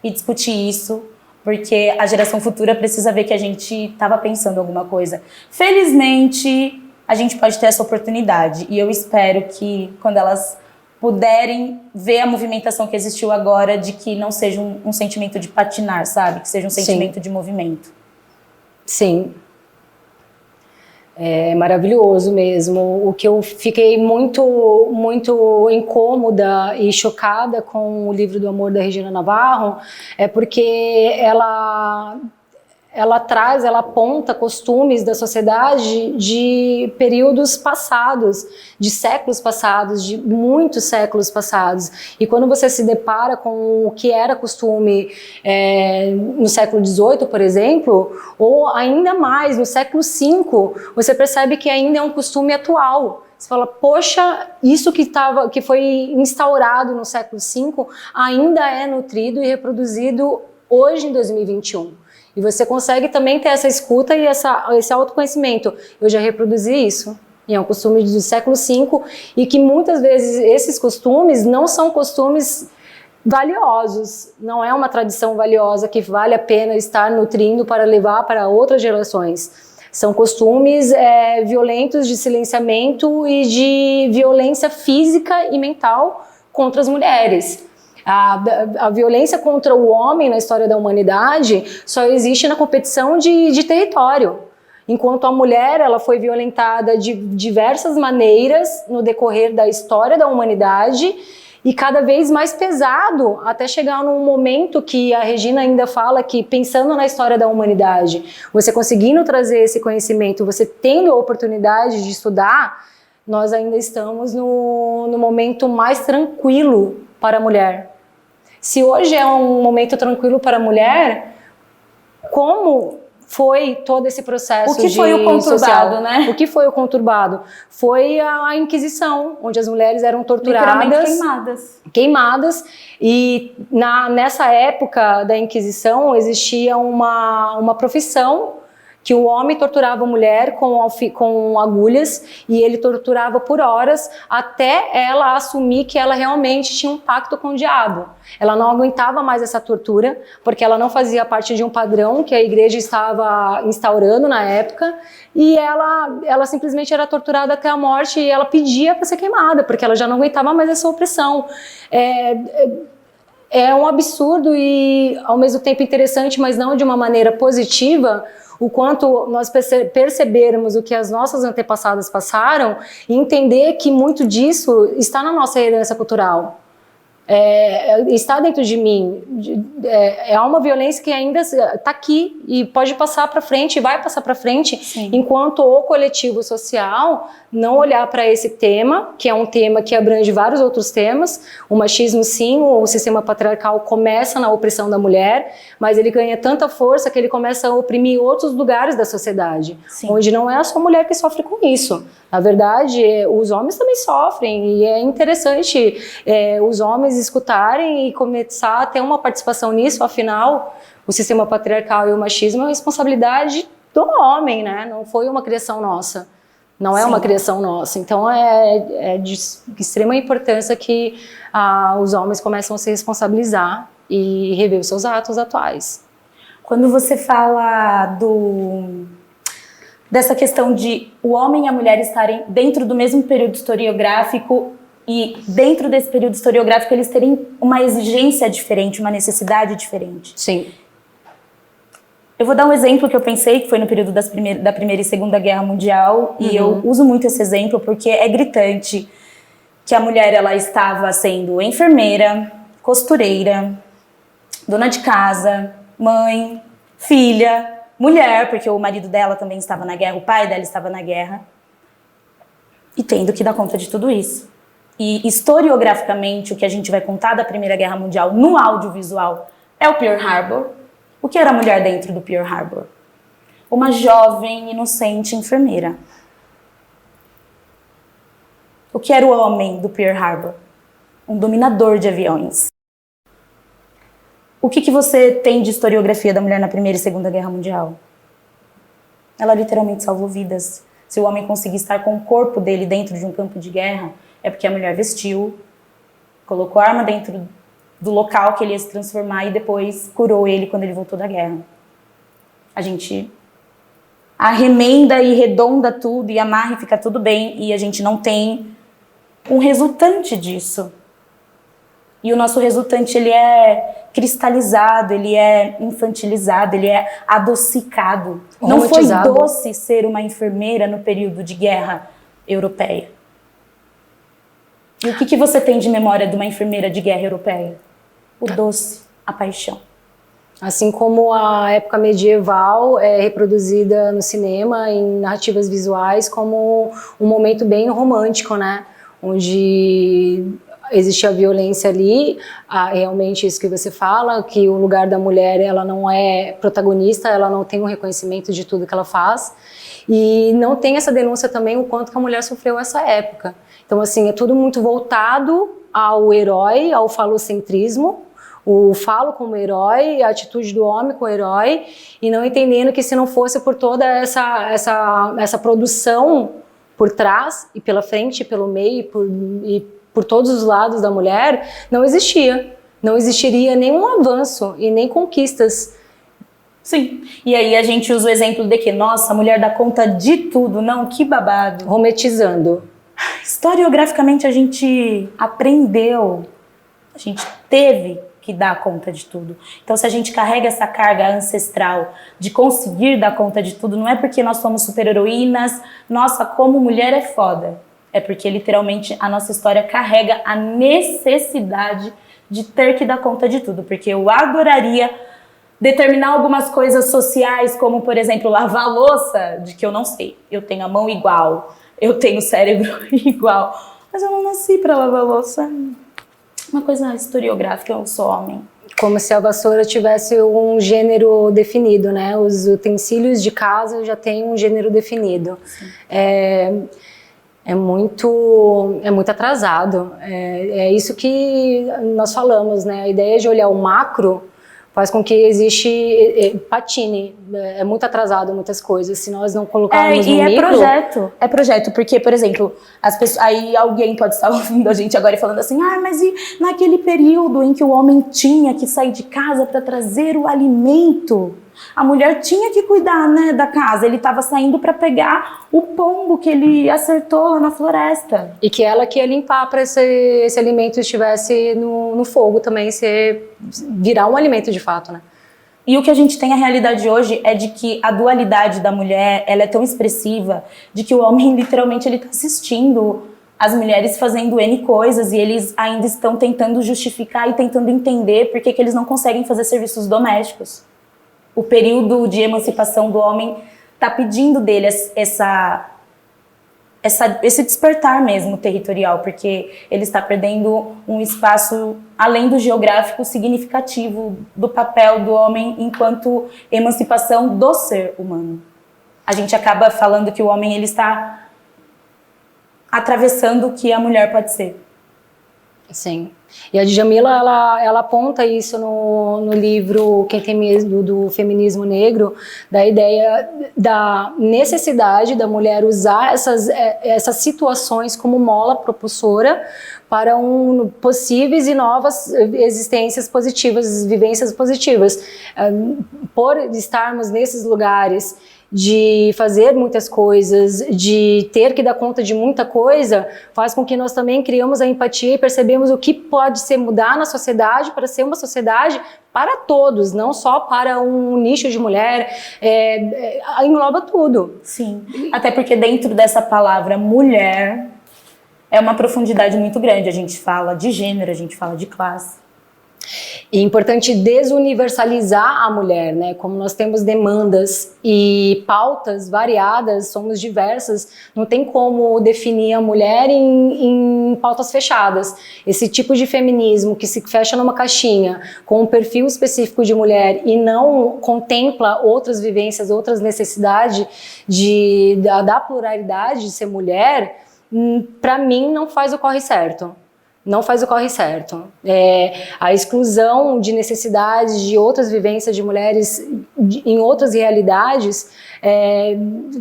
e discutir isso, porque a geração futura precisa ver que a gente estava pensando alguma coisa. Felizmente, a gente pode ter essa oportunidade. E eu espero que, quando elas puderem ver a movimentação que existiu agora, de que não seja um sentimento de patinar, sabe? Que seja um sentimento de movimento. Sim. É maravilhoso mesmo. O que eu fiquei muito, muito incômoda e chocada com o livro do Amor da Regina Navarro é porque ela aponta costumes da sociedade de períodos passados, de séculos passados, de muitos séculos passados. E quando você se depara com o que era costume no século XVIII, por exemplo, ou ainda mais, no século V, você percebe que ainda é um costume atual. Você fala, poxa, isso que foi instaurado no século V ainda é nutrido e reproduzido hoje em 2021. E você consegue também ter essa escuta e esse autoconhecimento. Eu já reproduzi isso. E é um costume do século V e que muitas vezes esses costumes não são costumes valiosos. Não é uma tradição valiosa que vale a pena estar nutrindo para levar para outras gerações. São costumes violentos de silenciamento e de violência física e mental contra as mulheres. A violência contra o homem na história da humanidade só existe na competição de território. Enquanto a mulher ela foi violentada de diversas maneiras no decorrer da história da humanidade e cada vez mais pesado, até chegar num momento que a Regina ainda fala que, pensando na história da humanidade, você conseguindo trazer esse conhecimento, você tendo a oportunidade de estudar, nós ainda estamos no momento mais tranquilo para a mulher. Se hoje é um momento tranquilo para a mulher, como foi todo esse processo? O que foi o conturbado, social, né? O que foi o conturbado? Foi a Inquisição, onde as mulheres eram torturadas, queimadas. E nessa época da Inquisição existia uma profissão que o homem torturava a mulher com agulhas e ele torturava por horas até ela assumir que ela realmente tinha um pacto com o diabo. Ela não aguentava mais essa tortura, porque ela não fazia parte de um padrão que a igreja estava instaurando na época, e ela simplesmente era torturada até a morte e ela pedia para ser queimada, porque ela já não aguentava mais essa opressão. É um absurdo e ao mesmo tempo interessante, mas não de uma maneira positiva, o quanto nós percebermos o que as nossas antepassadas passaram e entender que muito disso está na nossa herança cultural. Está dentro de mim. É uma violência que ainda está aqui e pode passar para frente, e vai passar para frente. Sim. Enquanto o coletivo social não olhar para esse tema, que é um tema que abrange vários outros temas. O machismo, sim, o sistema patriarcal começa na opressão da mulher, mas ele ganha tanta força que ele começa a oprimir outros lugares da sociedade, sim, onde não é só a mulher que sofre com isso. Na verdade, os homens também sofrem, e é interessante os homens escutarem e começar a ter uma participação nisso. Afinal, o sistema patriarcal e o machismo é uma responsabilidade do homem, né? Não foi uma criação nossa, não é, sim, uma criação nossa. Então é de extrema importância que os homens começam a se responsabilizar e rever os seus atos atuais. Quando você fala dessa questão de o homem e a mulher estarem dentro do mesmo período historiográfico e dentro desse período historiográfico eles terem uma exigência diferente, uma necessidade diferente. Sim. Eu vou dar um exemplo que eu pensei, que foi no período da Primeira e Segunda Guerra Mundial, e eu uso muito esse exemplo porque é gritante que a mulher ela estava sendo enfermeira, costureira, dona de casa, mãe, filha, mulher, porque o marido dela também estava na guerra, o pai dela estava na guerra, e tendo que dar conta de tudo isso. E historiograficamente, o que a gente vai contar da Primeira Guerra Mundial no audiovisual é o Pearl Harbor. O que era a mulher dentro do Pearl Harbor? Uma jovem, inocente enfermeira. O que era o homem do Pearl Harbor? Um dominador de aviões. O que você tem de historiografia da mulher na Primeira e Segunda Guerra Mundial? Ela literalmente salvou vidas. Se o homem conseguir estar com o corpo dele dentro de um campo de guerra, é porque a mulher vestiu, colocou a arma dentro do local que ele ia se transformar e depois curou ele quando ele voltou da guerra. A gente arremenda e redonda tudo e amarra e fica tudo bem e a gente não tem um resultante disso. E o nosso resultante, ele é cristalizado, ele é infantilizado, ele é adocicado. Não foi doce ser uma enfermeira no período de guerra europeia. E o que você tem de memória de uma enfermeira de guerra europeia? O doce, a paixão. Assim como a época medieval é reproduzida no cinema, em narrativas visuais, como um momento bem romântico, né? Onde existe a violência ali, realmente isso que você fala, que o lugar da mulher, ela não é protagonista, ela não tem um reconhecimento de tudo que ela faz, e não tem essa denúncia também o quanto que a mulher sofreu essa época. Então, assim, é tudo muito voltado ao herói, ao falocentrismo, o falo como herói, a atitude do homem como herói, e não entendendo que se não fosse por toda essa produção por trás e pela frente, pelo meio e por todos os lados da mulher, não existiria nenhum avanço e nem conquistas. Sim, e aí a gente usa o exemplo de que, nossa, a mulher dá conta de tudo, não, que babado. Romantizando. Historiograficamente a gente aprendeu, a gente teve que dar conta de tudo. Então, se a gente carrega essa carga ancestral de conseguir dar conta de tudo, não é porque nós somos super-heroínas, nossa, como mulher é foda. É porque, literalmente, a nossa história carrega a necessidade de ter que dar conta de tudo. Porque eu adoraria determinar algumas coisas sociais, como, por exemplo, lavar a louça, de que eu não sei. Eu tenho a mão igual, eu tenho o cérebro igual, mas eu não nasci para lavar a louça. Uma coisa historiográfica, eu sou homem. Como se a vassoura tivesse um gênero definido, né? Os utensílios de casa já têm um gênero definido. É muito atrasado. É isso que nós falamos, né? A ideia de olhar o macro faz com que patine. É muito atrasado muitas coisas, se nós não colocarmos no micro... É projeto, porque, por exemplo, as pessoas, aí alguém pode estar ouvindo a gente agora e falando assim, mas e naquele período em que o homem tinha que sair de casa para trazer o alimento? A mulher tinha que cuidar, né, da casa, ele estava saindo para pegar o pombo que ele acertou lá na floresta. E que ela que ia limpar para esse alimento estivesse no fogo também, virar um alimento de fato, né? E o que a gente tem a realidade hoje é de que a dualidade da mulher, ela é tão expressiva, de que o homem literalmente ele está assistindo as mulheres fazendo N coisas e eles ainda estão tentando justificar e tentando entender por que eles não conseguem fazer serviços domésticos. O período de emancipação do homem está pedindo dele esse despertar mesmo territorial, porque ele está perdendo um espaço além do geográfico significativo do papel do homem enquanto emancipação do ser humano. A gente acaba falando que o homem ele está atravessando o que a mulher pode ser. Sim. E a Djamila, ela aponta isso no livro Quem Tem Medo do Feminismo Negro, da ideia da necessidade da mulher usar essas situações como mola propulsora para possíveis e novas existências positivas, vivências positivas. Por estarmos nesses lugares de fazer muitas coisas, de ter que dar conta de muita coisa, faz com que nós também criamos a empatia e percebemos o que pode ser mudar na sociedade para ser uma sociedade para todos, não só para um nicho de mulher, engloba tudo. Sim, até porque dentro dessa palavra mulher é uma profundidade muito grande. A gente fala de gênero, a gente fala de classe. E é importante desuniversalizar a mulher, né? Como nós temos demandas e pautas variadas, somos diversas, não tem como definir a mulher em pautas fechadas. Esse tipo de feminismo que se fecha numa caixinha com um perfil específico de mulher e não contempla outras vivências, outras necessidades da pluralidade de ser mulher, para mim não faz o corre certo. Não faz o corre certo. A exclusão de necessidades de outras vivências de mulheres em outras realidades,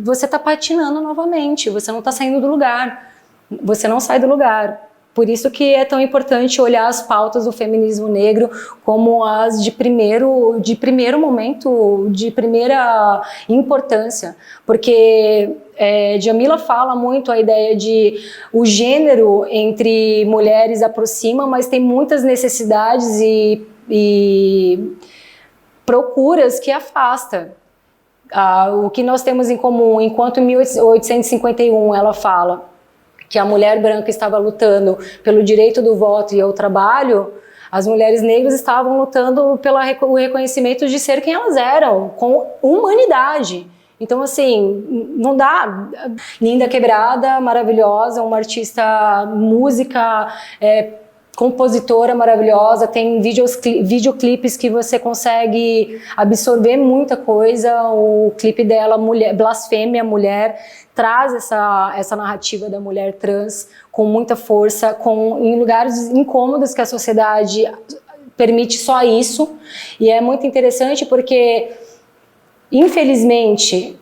você está patinando novamente, você não está saindo do lugar, você não sai do lugar. Por isso que é tão importante olhar as pautas do feminismo negro como as de primeiro momento, de primeira importância, porque Djamila fala muito a ideia de o gênero entre mulheres aproxima, mas tem muitas necessidades e procuras que afasta. O que nós temos em comum, enquanto em 1851 ela fala que a mulher branca estava lutando pelo direito do voto e ao trabalho, as mulheres negras estavam lutando pelo reconhecimento de ser quem elas eram, com humanidade. Então, assim, não dá. Linda Quebrada, maravilhosa, uma artista, música, compositora maravilhosa, tem videoclipes que você consegue absorver muita coisa. O clipe dela, Blasfêmia, Mulher, traz essa narrativa da mulher trans com muita força, em lugares incômodos que a sociedade permite só isso. E é muito interessante porque, infelizmente,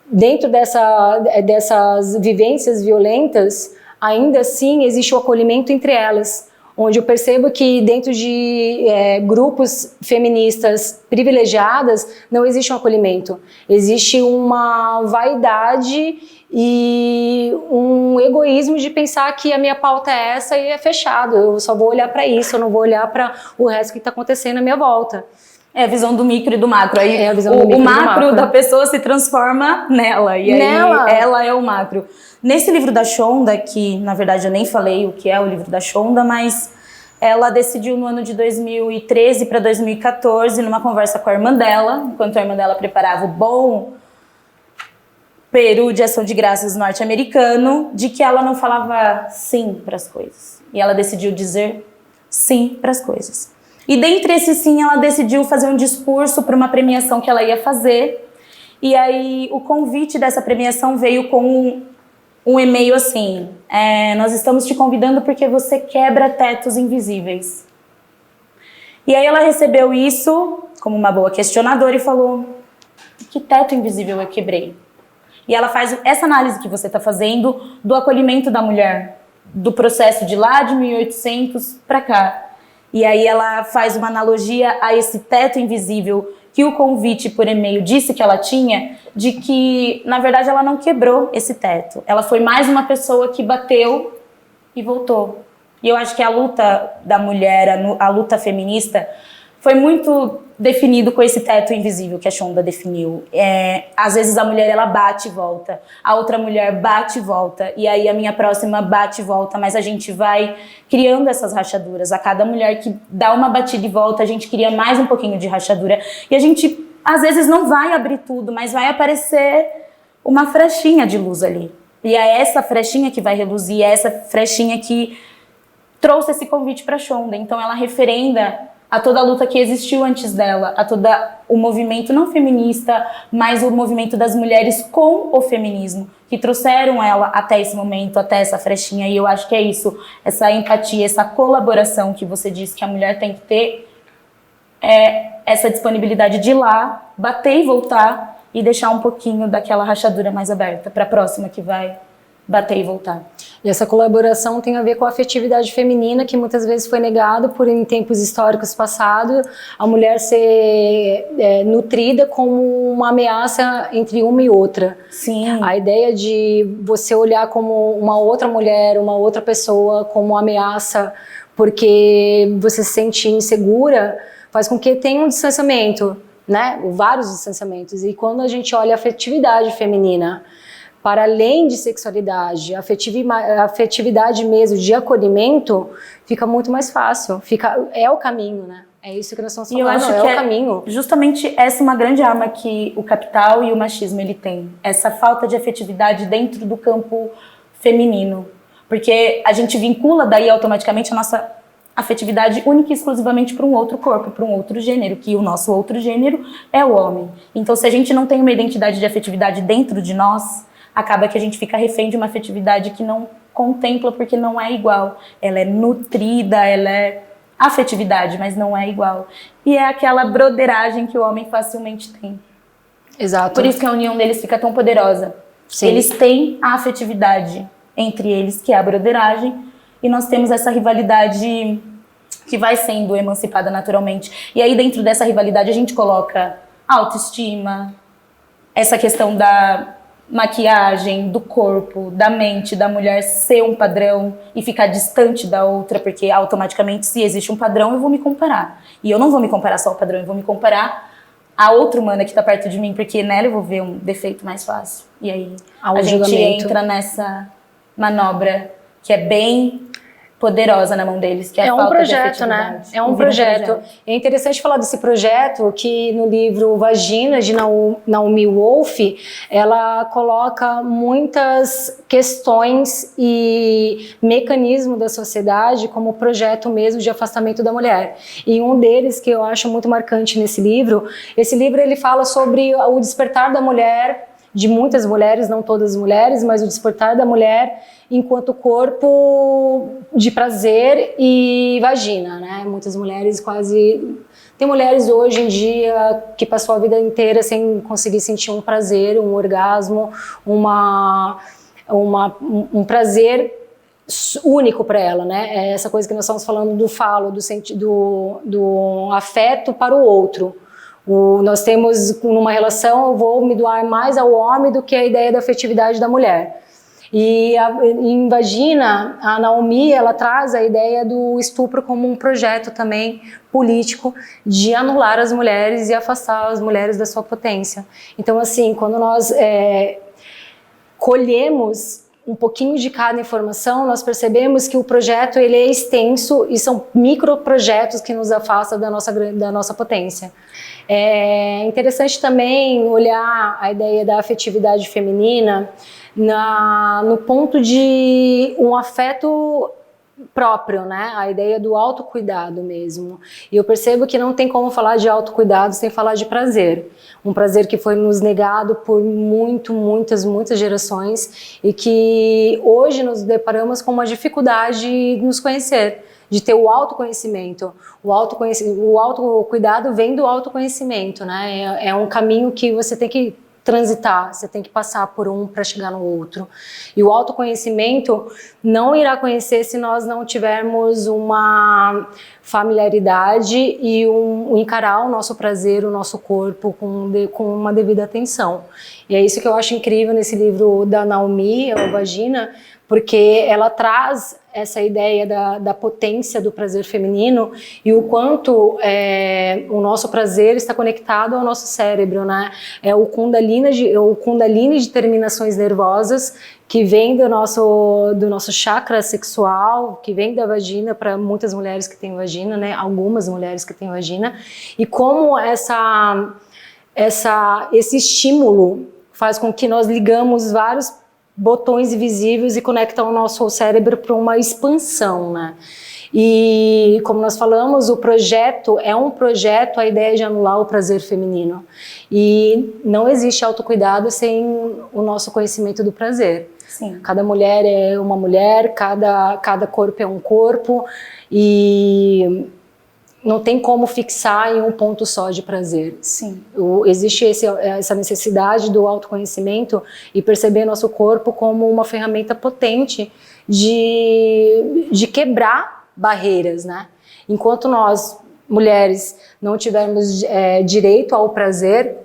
dentro dessas vivências violentas, ainda assim existe o acolhimento entre elas, onde eu percebo que dentro de grupos feministas privilegiadas não existe um acolhimento, existe uma vaidade e um egoísmo de pensar que a minha pauta é essa e é fechado, eu só vou olhar para isso, eu não vou olhar para o resto que está acontecendo à minha volta. É a visão do micro e do macro. Aí o macro da pessoa se transforma nela, e aí ela é o macro. Nesse livro da Shonda, que na verdade eu nem falei o que é o livro da Shonda, mas ela decidiu no ano de 2013 para 2014, numa conversa com a irmã dela, enquanto a irmã dela preparava o bom peru de ação de graças norte-americano, de que ela não falava sim para as coisas. E ela decidiu dizer sim para as coisas. E dentre esse sim, ela decidiu fazer um discurso para uma premiação que ela ia fazer. E aí o convite dessa premiação veio com um e-mail assim: nós estamos te convidando porque você quebra tetos invisíveis. E aí ela recebeu isso como uma boa questionadora e falou: que teto invisível eu quebrei? E ela faz essa análise que você está fazendo do acolhimento da mulher, do processo de lá de 1800 para cá. E aí ela faz uma analogia a esse teto invisível que o convite por e-mail disse que ela tinha, de que, na verdade, ela não quebrou esse teto. Ela foi mais uma pessoa que bateu e voltou. E eu acho que a luta da mulher, a luta feminista, foi muito definido com esse teto invisível que a Shonda definiu. Às vezes a mulher, ela bate e volta, a outra mulher bate e volta, e aí a minha próxima bate e volta, mas a gente vai criando essas rachaduras. A cada mulher que dá uma batida e volta, a gente cria mais um pouquinho de rachadura, e a gente, às vezes, não vai abrir tudo, mas vai aparecer uma frechinha de luz ali. E é essa frechinha que vai reluzir, é essa frechinha que trouxe esse convite para a Shonda. Então ela referenda a toda a luta que existiu antes dela, a todo o movimento não feminista, mas o movimento das mulheres com o feminismo, que trouxeram ela até esse momento, até essa frechinha. E eu acho que é isso, essa empatia, essa colaboração que você disse que a mulher tem que ter, essa disponibilidade de ir lá, bater e voltar e deixar um pouquinho daquela rachadura mais aberta para a próxima que vai bater e voltar. E essa colaboração tem a ver com a afetividade feminina, que muitas vezes foi negado por em tempos históricos passados, a mulher ser nutrida como uma ameaça entre uma e outra. Sim. A ideia de você olhar como uma outra mulher, uma outra pessoa, como uma ameaça porque você se sente insegura, faz com que tenha um distanciamento, né? Vários distanciamentos. E quando a gente olha a afetividade feminina, para além de sexualidade, afetividade mesmo de acolhimento, fica muito mais fácil. É o caminho, né? É isso que nós estamos falando, e eu acho é que o caminho. Justamente essa é uma grande arma que o capital e o machismo ele tem. Essa falta de afetividade dentro do campo feminino. Porque a gente vincula daí automaticamente a nossa afetividade única e exclusivamente para um outro corpo, para um outro gênero, que o nosso outro gênero é o homem. Então, se a gente não tem uma identidade de afetividade dentro de nós, acaba que a gente fica refém de uma afetividade que não contempla porque não é igual. Ela é nutrida, ela é afetividade, mas não é igual. E é aquela broderagem que o homem facilmente tem. Exato. Por isso que a união deles fica tão poderosa. Sim. Eles têm a afetividade entre eles, que é a broderagem, e nós temos essa rivalidade que vai sendo emancipada naturalmente. E aí dentro dessa rivalidade a gente coloca autoestima, essa questão da maquiagem, do corpo, da mente, da mulher ser um padrão e ficar distante da outra, porque automaticamente se existe um padrão eu vou me comparar. E eu não vou me comparar só ao padrão, eu vou me comparar a outra humana que está perto de mim, porque nela eu vou ver um defeito mais fácil. E aí a gente entra nessa manobra que é bem poderosa na mão deles, que é a falta de afetividade. Né? É um projeto. É interessante falar desse projeto que no livro Vagina, de Naomi Wolf, ela coloca muitas questões e mecanismos da sociedade como projeto mesmo de afastamento da mulher. E um deles que eu acho muito marcante nesse livro, ele fala sobre o despertar da mulher, de muitas mulheres, não todas as mulheres, mas o despertar da mulher enquanto corpo de prazer e vagina, né? Muitas mulheres tem mulheres hoje em dia que passou a vida inteira sem conseguir sentir um prazer, um orgasmo, um prazer único para ela, né? É essa coisa que nós estamos falando do falo, do afeto para o outro. Nós temos numa relação, eu vou me doar mais ao homem do que a ideia da afetividade da mulher. E em Vagina, a Naomi, ela traz a ideia do estupro como um projeto também político de anular as mulheres e afastar as mulheres da sua potência. Então, assim, quando nós colhemos um pouquinho de cada informação, nós percebemos que o projeto ele é extenso e são microprojetos que nos afastam da nossa potência. É interessante também olhar a ideia da afetividade feminina no ponto de um afeto próprio, né? A ideia do autocuidado mesmo. E eu percebo que não tem como falar de autocuidado sem falar de prazer. Um prazer que foi nos negado por muitas gerações e que hoje nos deparamos com uma dificuldade de nos conhecer, de ter o autoconhecimento. O autocuidado vem do autoconhecimento, né? É um caminho que você tem que transitar, você tem que passar por um para chegar no outro. E o autoconhecimento não irá conhecer se nós não tivermos uma familiaridade e encarar o nosso prazer, o nosso corpo com uma devida atenção. E é isso que eu acho incrível nesse livro da Naomi, a Vagina, porque ela traz essa ideia da potência do prazer feminino e o quanto o nosso prazer está conectado ao nosso cérebro, né? É o Kundalini de terminações nervosas que vem do nosso chakra sexual, que vem da vagina para muitas mulheres que têm vagina, né? Algumas mulheres que têm vagina, e como esse estímulo faz com que nós ligamos vários botões invisíveis e conectam o nosso cérebro para uma expansão, né? E como nós falamos, o projeto é um projeto, a ideia de anular o prazer feminino. E não existe autocuidado sem o nosso conhecimento do prazer. Sim. Cada mulher é uma mulher, cada corpo é um corpo e não tem como fixar em um ponto só de prazer. Sim. Existe essa necessidade do autoconhecimento e perceber nosso corpo como uma ferramenta potente de quebrar barreiras, né? Enquanto nós, mulheres, não tivermos direito ao prazer,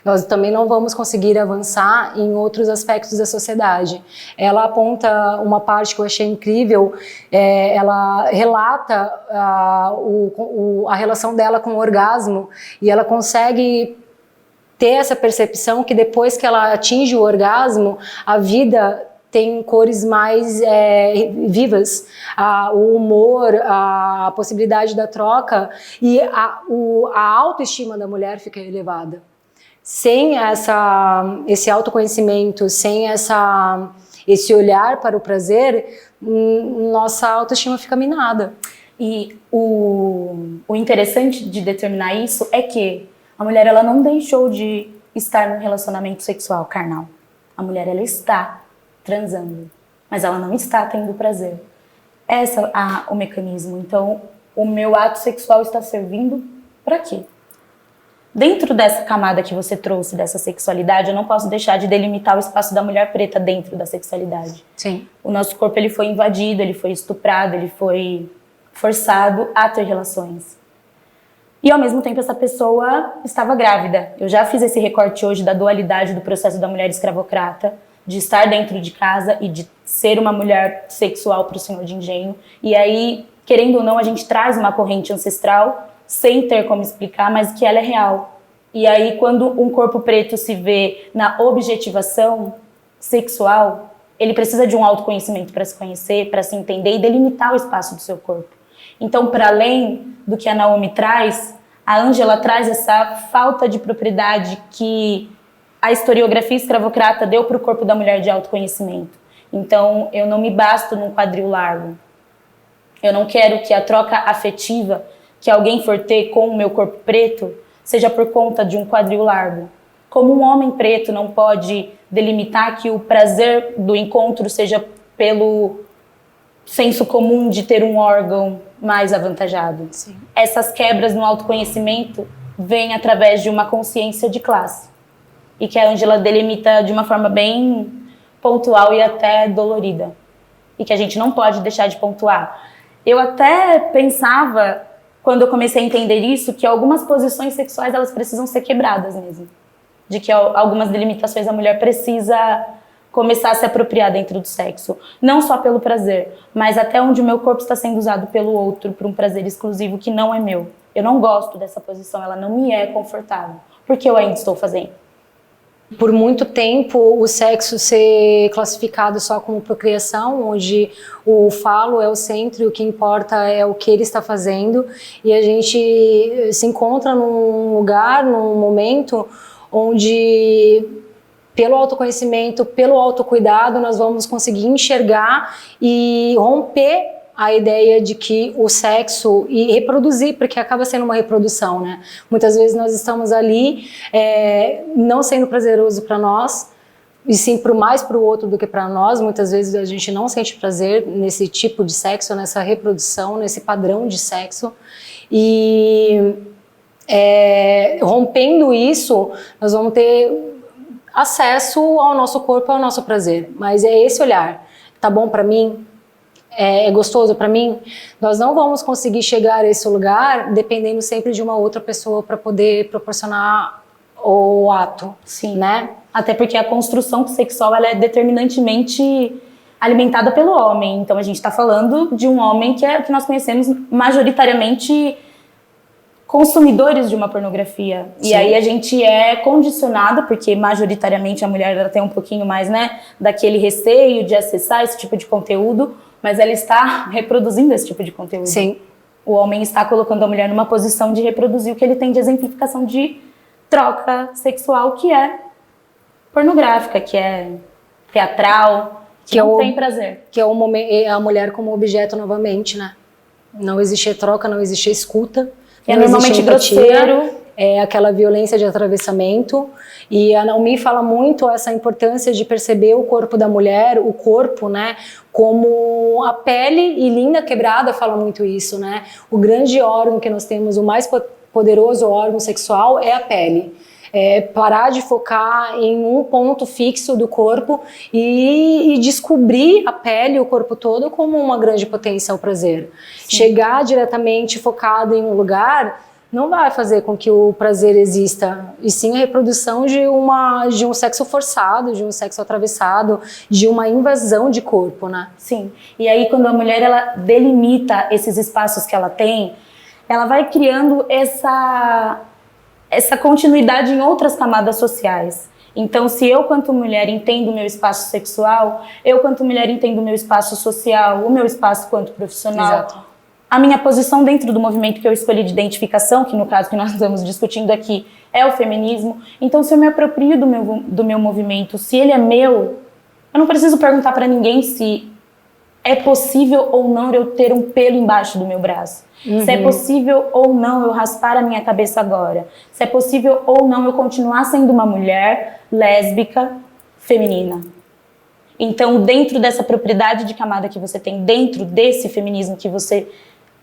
nós também não vamos conseguir avançar em outros aspectos da sociedade. Ela aponta uma parte que eu achei incrível, ela relata a relação dela com o orgasmo, e ela consegue ter essa percepção que depois que ela atinge o orgasmo, a vida tem cores mais vivas, o humor, a possibilidade da troca e a autoestima da mulher fica elevada. Sem esse autoconhecimento, sem esse olhar para o prazer, nossa autoestima fica minada. E o interessante de determinar isso é que a mulher ela não deixou de estar num relacionamento sexual carnal. A mulher ela está transando, mas ela não está tendo prazer. Esse é o mecanismo. Então, o meu ato sexual está servindo para quê? Dentro dessa camada que você trouxe, dessa sexualidade, eu não posso deixar de delimitar o espaço da mulher preta dentro da sexualidade. Sim. O nosso corpo ele foi invadido, ele foi estuprado, ele foi forçado a ter relações. E ao mesmo tempo essa pessoa estava grávida. Eu já fiz esse recorte hoje da dualidade do processo da mulher escravocrata, de estar dentro de casa e de ser uma mulher sexual para o Senhor de Engenho. E aí, querendo ou não, a gente traz uma corrente ancestral sem ter como explicar, mas que ela é real. E aí, quando um corpo preto se vê na objetivação sexual, ele precisa de um autoconhecimento para se conhecer, para se entender e delimitar o espaço do seu corpo. Então, para além do que a Naomi traz, a Ângela traz essa falta de propriedade que a historiografia escravocrata deu para o corpo da mulher de autoconhecimento. Então, eu não me basto num quadril largo. Eu não quero que a troca afetiva que alguém for ter com o meu corpo preto seja por conta de um quadril largo. Como um homem preto não pode delimitar que o prazer do encontro seja pelo senso comum de ter um órgão mais avantajado. Sim. Essas quebras no autoconhecimento vêm através de uma consciência de classe. E que a Ângela delimita de uma forma bem pontual e até dolorida. E que a gente não pode deixar de pontuar. Eu até pensava, quando eu comecei a entender isso, que algumas posições sexuais elas precisam ser quebradas mesmo. De que algumas delimitações a mulher precisa começar a se apropriar dentro do sexo. Não só pelo prazer, mas até onde o meu corpo está sendo usado pelo outro, por um prazer exclusivo que não é meu. Eu não gosto dessa posição, ela não me é confortável. Porque eu ainda estou fazendo. Por muito tempo, o sexo ser classificado só como procriação, onde o falo é o centro e o que importa é o que ele está fazendo, e a gente se encontra num lugar, num momento onde, pelo autoconhecimento, pelo autocuidado, nós vamos conseguir enxergar e romper a ideia de que o sexo e reproduzir, porque acaba sendo uma reprodução, né? Muitas vezes nós estamos ali não sendo prazeroso para nós, e sim mais para o outro do que para nós. Muitas vezes a gente não sente prazer nesse tipo de sexo, nessa reprodução, nesse padrão de sexo. E rompendo isso, nós vamos ter acesso ao nosso corpo, ao nosso prazer. Mas é esse olhar. Tá bom para mim? É gostoso para mim? Nós não vamos conseguir chegar a esse lugar dependendo sempre de uma outra pessoa para poder proporcionar o ato. Sim. Né? Até porque a construção sexual ela é determinantemente alimentada pelo homem. Então a gente está falando de um homem que nós conhecemos majoritariamente consumidores de uma pornografia. Sim. E aí a gente é condicionada, porque majoritariamente a mulher ela tem um pouquinho mais, né, daquele receio de acessar esse tipo de conteúdo, mas ela está reproduzindo esse tipo de conteúdo. Sim. O homem está colocando a mulher numa posição de reproduzir o que ele tem de exemplificação de troca sexual, que é pornográfica, que é teatral, que não tem prazer. Que é a mulher como objeto novamente, né? Não existe troca, não existe escuta. É normalmente grosseiro. É aquela violência de atravessamento. E a Naomi fala muito essa importância de perceber o corpo da mulher, o corpo, né, como a pele, e Linda Quebrada fala muito isso, né? O grande órgão que nós temos, o mais poderoso órgão sexual é a pele. Parar de focar em um ponto fixo do corpo e descobrir a pele, o corpo todo, como uma grande potência ao prazer. Sim. Chegar diretamente focado em um lugar não vai fazer com que o prazer exista, e sim a reprodução de um sexo forçado, de um sexo atravessado, de uma invasão de corpo, né? Sim, e aí quando a mulher ela delimita esses espaços que ela tem, ela vai criando essa continuidade em outras camadas sociais. Então, se eu, quanto mulher, entendo o meu espaço sexual, eu, quanto mulher, entendo o meu espaço social, o meu espaço quanto profissional, Exato. a minha posição dentro do movimento que eu escolhi de identificação, que no caso que nós estamos discutindo aqui é o feminismo. Então, se eu me aproprio do meu movimento, se ele é meu, eu não preciso perguntar para ninguém se é possível ou não eu ter um pelo embaixo do meu braço. Se é possível ou não eu raspar a minha cabeça agora. Se é possível ou não eu continuar sendo uma mulher lésbica, feminina. Então, dentro dessa propriedade de camada que você tem, dentro desse feminismo que você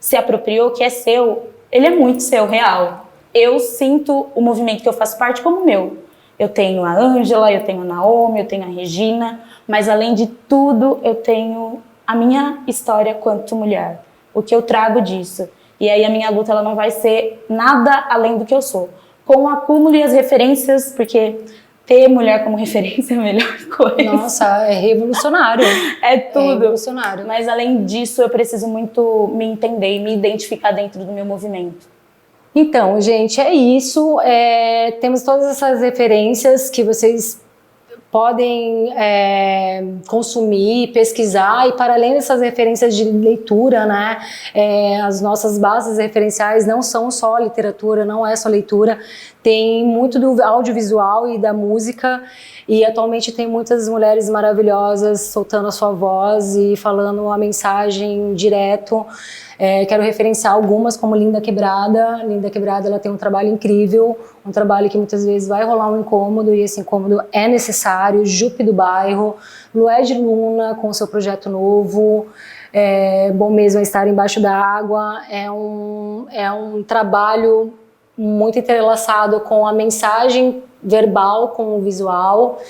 se apropriou, que é seu, ele é muito seu, real. Eu sinto o movimento que eu faço parte como meu. Eu tenho a Ângela, eu tenho a Naomi, eu tenho a Regina, mas além de tudo, eu tenho a minha história quanto mulher. O que eu trago disso. E aí a minha luta ela não vai ser nada além do que eu sou. Com o acúmulo e as referências, porque ter mulher como referência é a melhor coisa. Nossa, é revolucionário. É tudo. É revolucionário. Mas além disso, eu preciso muito me entender e me identificar dentro do meu movimento. Então, gente, é isso. Temos todas essas referências que vocês podem consumir, pesquisar, e para além dessas referências de leitura, né, as nossas bases referenciais não são só literatura, não é só leitura, tem muito do audiovisual e da música, e atualmente tem muitas mulheres maravilhosas soltando a sua voz e falando uma mensagem direto. Quero referenciar algumas, como Linda Quebrada. Linda Quebrada, ela tem um trabalho incrível, um trabalho que muitas vezes vai rolar um incômodo, e esse incômodo é necessário. Jupe do Bairro, Lué de Luna com seu projeto novo, Bom Mesmo é Estar Embaixo da Água, é um trabalho muito entrelaçado com a mensagem verbal, com o visual.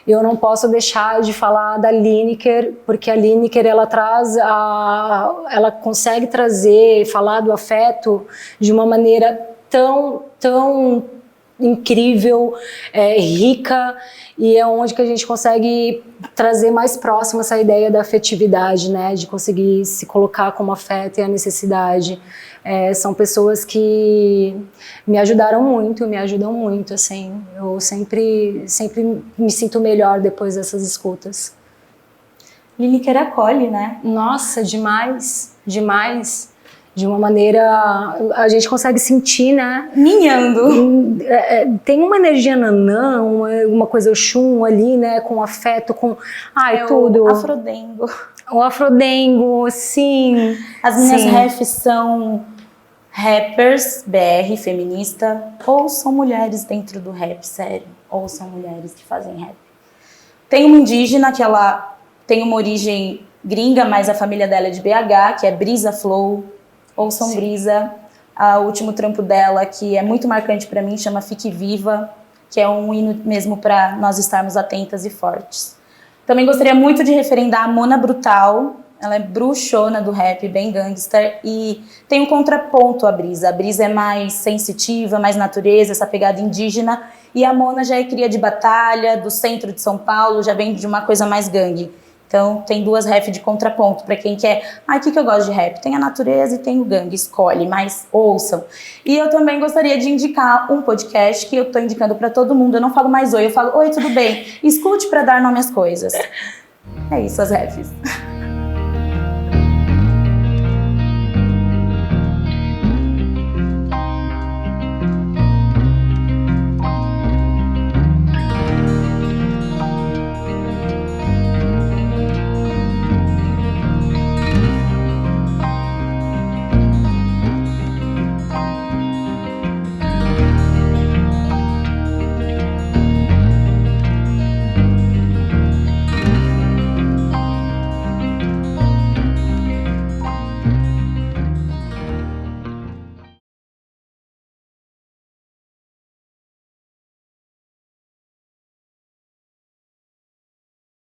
Eu não posso deixar de falar da Lineker, porque a Lineker ela consegue falar do afeto de uma maneira tão incrível, rica, e é onde que a gente consegue trazer mais próximo essa ideia da afetividade, né, de conseguir se colocar como afeto e a necessidade. São pessoas que me ajudam muito, assim. Eu sempre me sinto melhor depois dessas escutas. Lineker acolhe, né? Nossa, demais. De uma maneira, a gente consegue sentir, né? Ninhando. Tem uma energia nanã, uma coisa Oxum ali, né? Com afeto, com... tudo. O afrodengo. O afrodengo, sim. As minhas refs são rappers, BR, feminista, ou são mulheres dentro do rap, sério. Ou são mulheres que fazem rap. Tem uma indígena que ela tem uma origem gringa, mas a família dela é de BH, que é Brisa Flow. Ouçam Brisa, o último trampo dela, que é muito marcante para mim, chama Fique Viva, que é um hino mesmo para nós estarmos atentas e fortes. Também gostaria muito de referendar a Mona Brutal, ela é bruxona do rap, bem gangster, e tem um contraponto à Brisa. A Brisa é mais sensitiva, mais natureza, essa pegada indígena, e a Mona já é cria de batalha, do centro de São Paulo, já vem de uma coisa mais gangue. Então, tem duas rap de contraponto para quem quer... o que eu gosto de rap? Tem a natureza e tem o gangue, escolhe, mas ouçam. E eu também gostaria de indicar um podcast que eu tô indicando para todo mundo. Eu não falo mais oi, eu falo oi, tudo bem? Escute para dar nome às coisas. É isso, as raps.